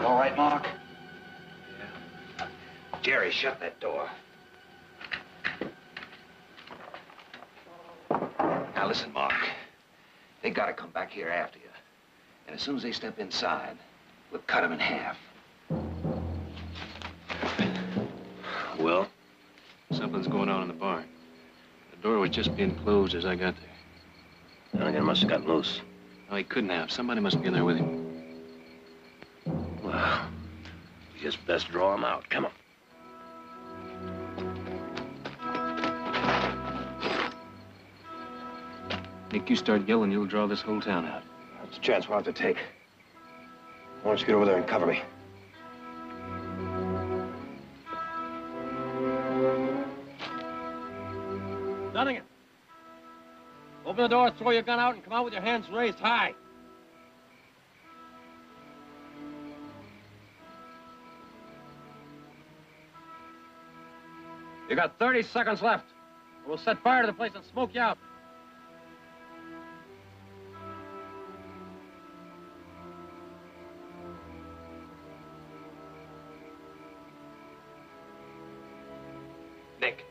Speaker 1: All right, Mark? Yeah. Jerry, shut that door. Now, listen, Mark. They gotta come back here after you. And as soon as they step inside, we'll cut them in half.
Speaker 6: Well?
Speaker 12: Something's going on in the barn. The door was just being closed as I got there.
Speaker 6: Donegan must have gotten loose.
Speaker 12: No, he couldn't have. Somebody must be in there with him.
Speaker 6: Well, you just best draw him out. Come on.
Speaker 12: Nick, you start yelling, you'll draw this whole town out.
Speaker 6: That's a chance we'll have to take. Why don't you get over there and cover me?
Speaker 21: Donegan, open the door, throw your gun out, and come out with your hands raised high. You got 30 seconds left. We'll set fire to the place and smoke you out.
Speaker 1: Nick.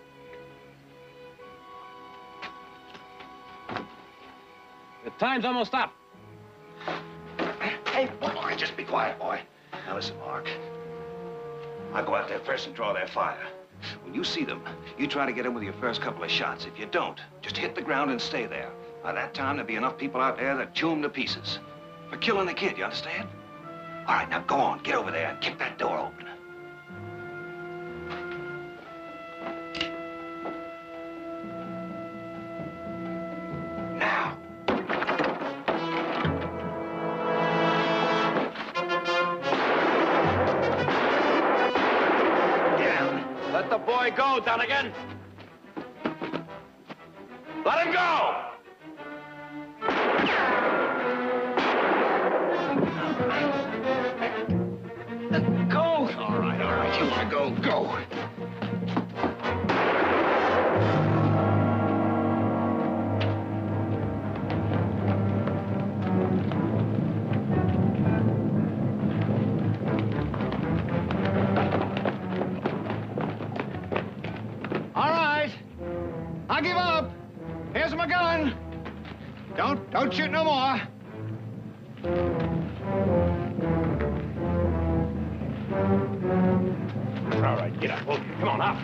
Speaker 21: The time's almost up.
Speaker 1: Hey, boy, just be quiet, boy. Now listen, Mark. I'll go out there first and draw their fire. When you see them, you try to get in with your first couple of shots. If you don't, just hit the ground and stay there. By that time, there'll be enough people out there that chew them to pieces. For killing the kid, you understand? All right, now go on, get over there and kick that door open. Now.
Speaker 21: Let the boy go, Donegan. Let him go!
Speaker 18: go.
Speaker 20: All right. I give up. Here's my gun. Don't shoot no more.
Speaker 21: All right, get up. Okay, come on, up.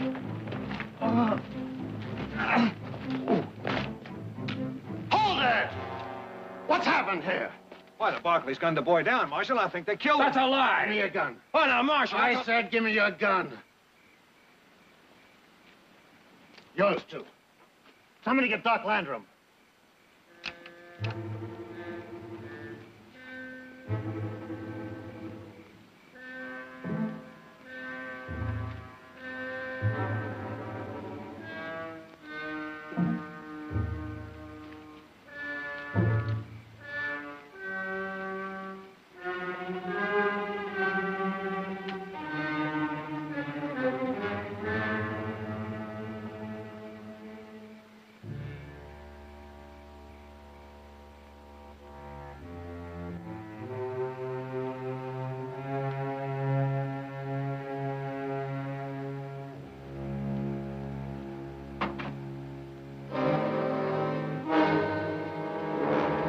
Speaker 8: Hold it! What's happened here?
Speaker 21: Why, the Barkleys gunned the boy down, Marshal. I think they killed him.
Speaker 8: That's a lie. Give me your gun.
Speaker 21: Oh, now, Marshal,
Speaker 8: I said give me your gun. Yours, too. Somebody get Doc Landrum.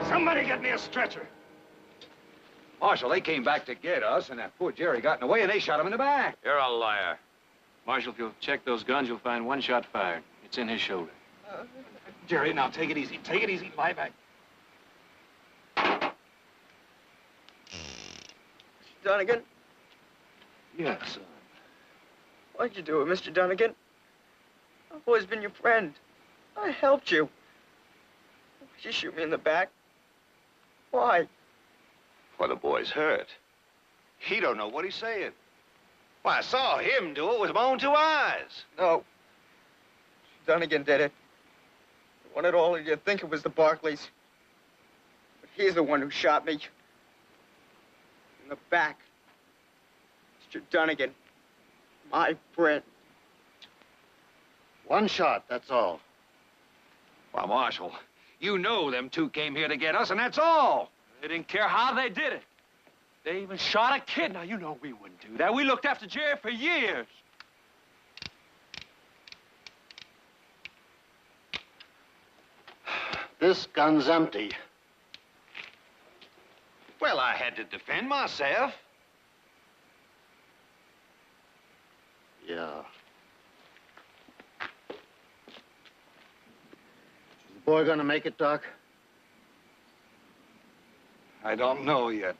Speaker 20: Somebody get me a stretcher.
Speaker 18: Marshal, they came back to get us, and that poor Jerry got in the way, and they shot him in the back.
Speaker 12: You're a liar. Marshal, if you'll check those guns, you'll find one shot fired. It's in his shoulder.
Speaker 21: Jerry, now take it easy. Take it easy. Lie back.
Speaker 14: Dunnigan,
Speaker 21: Yes, son.
Speaker 14: why'd you do it, Mr. Dunnigan? I've always been your friend. I helped you. Why'd you shoot me in the back? Why?
Speaker 18: Well, the boy's hurt. He don't know what he's saying. Why, I saw him do it with my own 2 eyes.
Speaker 14: No. Dunnigan did it. He wanted all of you to think it was the Barkleys. But he's the one who shot me. In the back. Mr. Dunnigan. My friend.
Speaker 8: One shot, that's all.
Speaker 18: Well, Marshal, you know them 2 came here to get us, and that's all.
Speaker 21: They didn't care how they did it. They even shot a kid. Now, you know we wouldn't do that. We looked after Jerry for years.
Speaker 8: This gun's empty.
Speaker 18: Well, I had to defend myself.
Speaker 8: Yeah. Is the boy gonna make it, Doc?
Speaker 18: I don't know yet.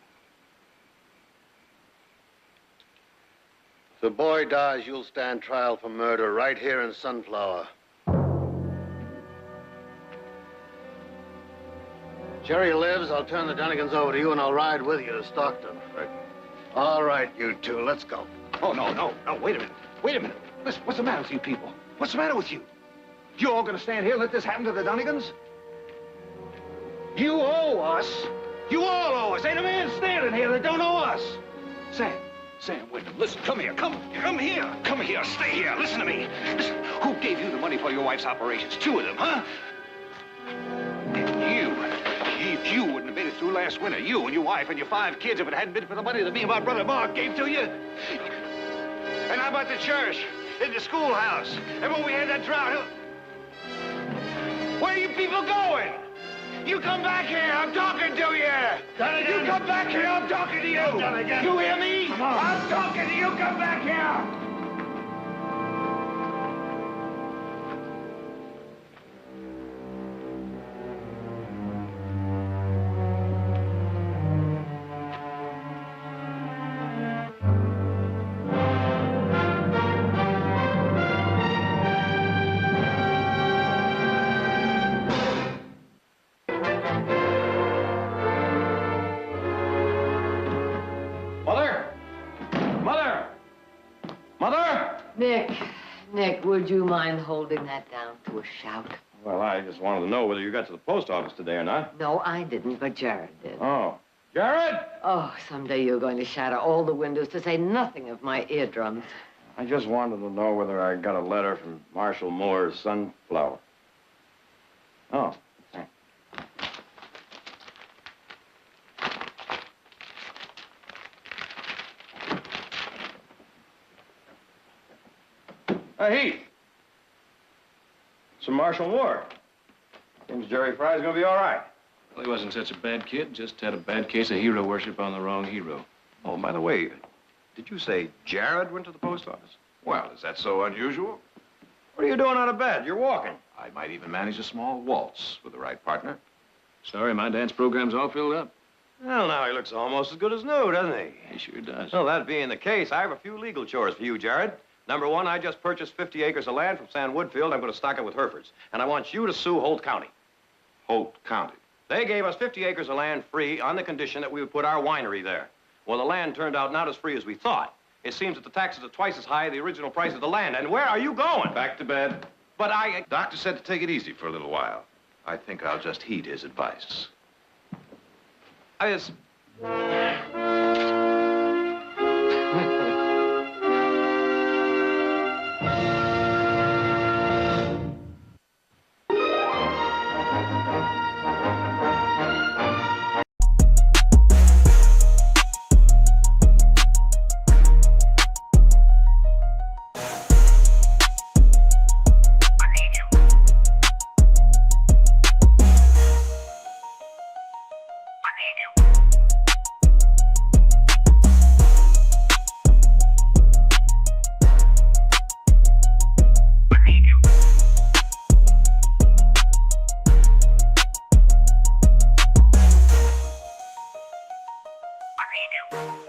Speaker 8: If the boy dies, you'll stand trial for murder right here in Sunflower. Jerry lives, I'll turn the Dunnigans over to you and I'll ride with you to Stockton.
Speaker 18: Right.
Speaker 8: All right, you 2, let's go.
Speaker 18: Oh, no, wait a minute. Wait a minute. Listen, what's the matter with you people? What's the matter with you? You all gonna stand here and let this happen to the Dunnigans? You owe us. You all owe us. Ain't a man standing here that don't owe us. Sam Wyndham, listen, come here. Come here. Come here, stay here. Listen to me. Listen, who gave you the money for your wife's operations? 2 of them, huh? You wouldn't have made it through last winter. You and your wife and your 5 kids if it hadn't been for the money that me and my brother Mark gave to you. And how about the church? In the schoolhouse? And when we had that drought? Where are you people going? You come back here. I'm talking to you. You come back here. I'm talking to you. You hear me? Come on. I'm talking to you. Come back here.
Speaker 2: Nick, would you mind holding that down to a shout?
Speaker 7: Well, I just wanted to know whether you got to the post office today or not.
Speaker 2: No, I didn't, but Jared did.
Speaker 7: Oh. Jared?
Speaker 2: Oh, someday you're going to shatter all the windows, to say nothing of my eardrums.
Speaker 17: I just wanted to know whether I got a letter from Marshal Moore's Sunflower. Oh, thanks. Hey, Heath. It's from Marshal Moore. Seems Jerry Fry's gonna be all right.
Speaker 12: Well, he wasn't such a bad kid, just had a bad case of hero worship on the wrong hero.
Speaker 10: Oh, by the way, did you say Jared went to the post office? Well, is that so unusual?
Speaker 17: What are you doing out of bed? You're walking.
Speaker 10: I might even manage a small waltz with the right partner.
Speaker 12: Sorry, my dance program's all filled up.
Speaker 20: Well, now he looks almost as good as new, doesn't he?
Speaker 12: He sure does.
Speaker 20: Well, that being the case, I have a few legal chores for you, Jared. Number one, I just purchased 50 acres of land from San Woodfield. I'm going to stock it with Herefords. And I want you to sue Holt County.
Speaker 10: Holt County?
Speaker 20: They gave us 50 acres of land free on the condition that we would put our winery there. Well, the land turned out not as free as we thought. It seems that the taxes are twice as high as the original price of the land. And where are you going?
Speaker 10: Back to bed.
Speaker 20: But
Speaker 10: Doctor said to take it easy for a little while. I think I'll just heed his advice.
Speaker 9: I need you.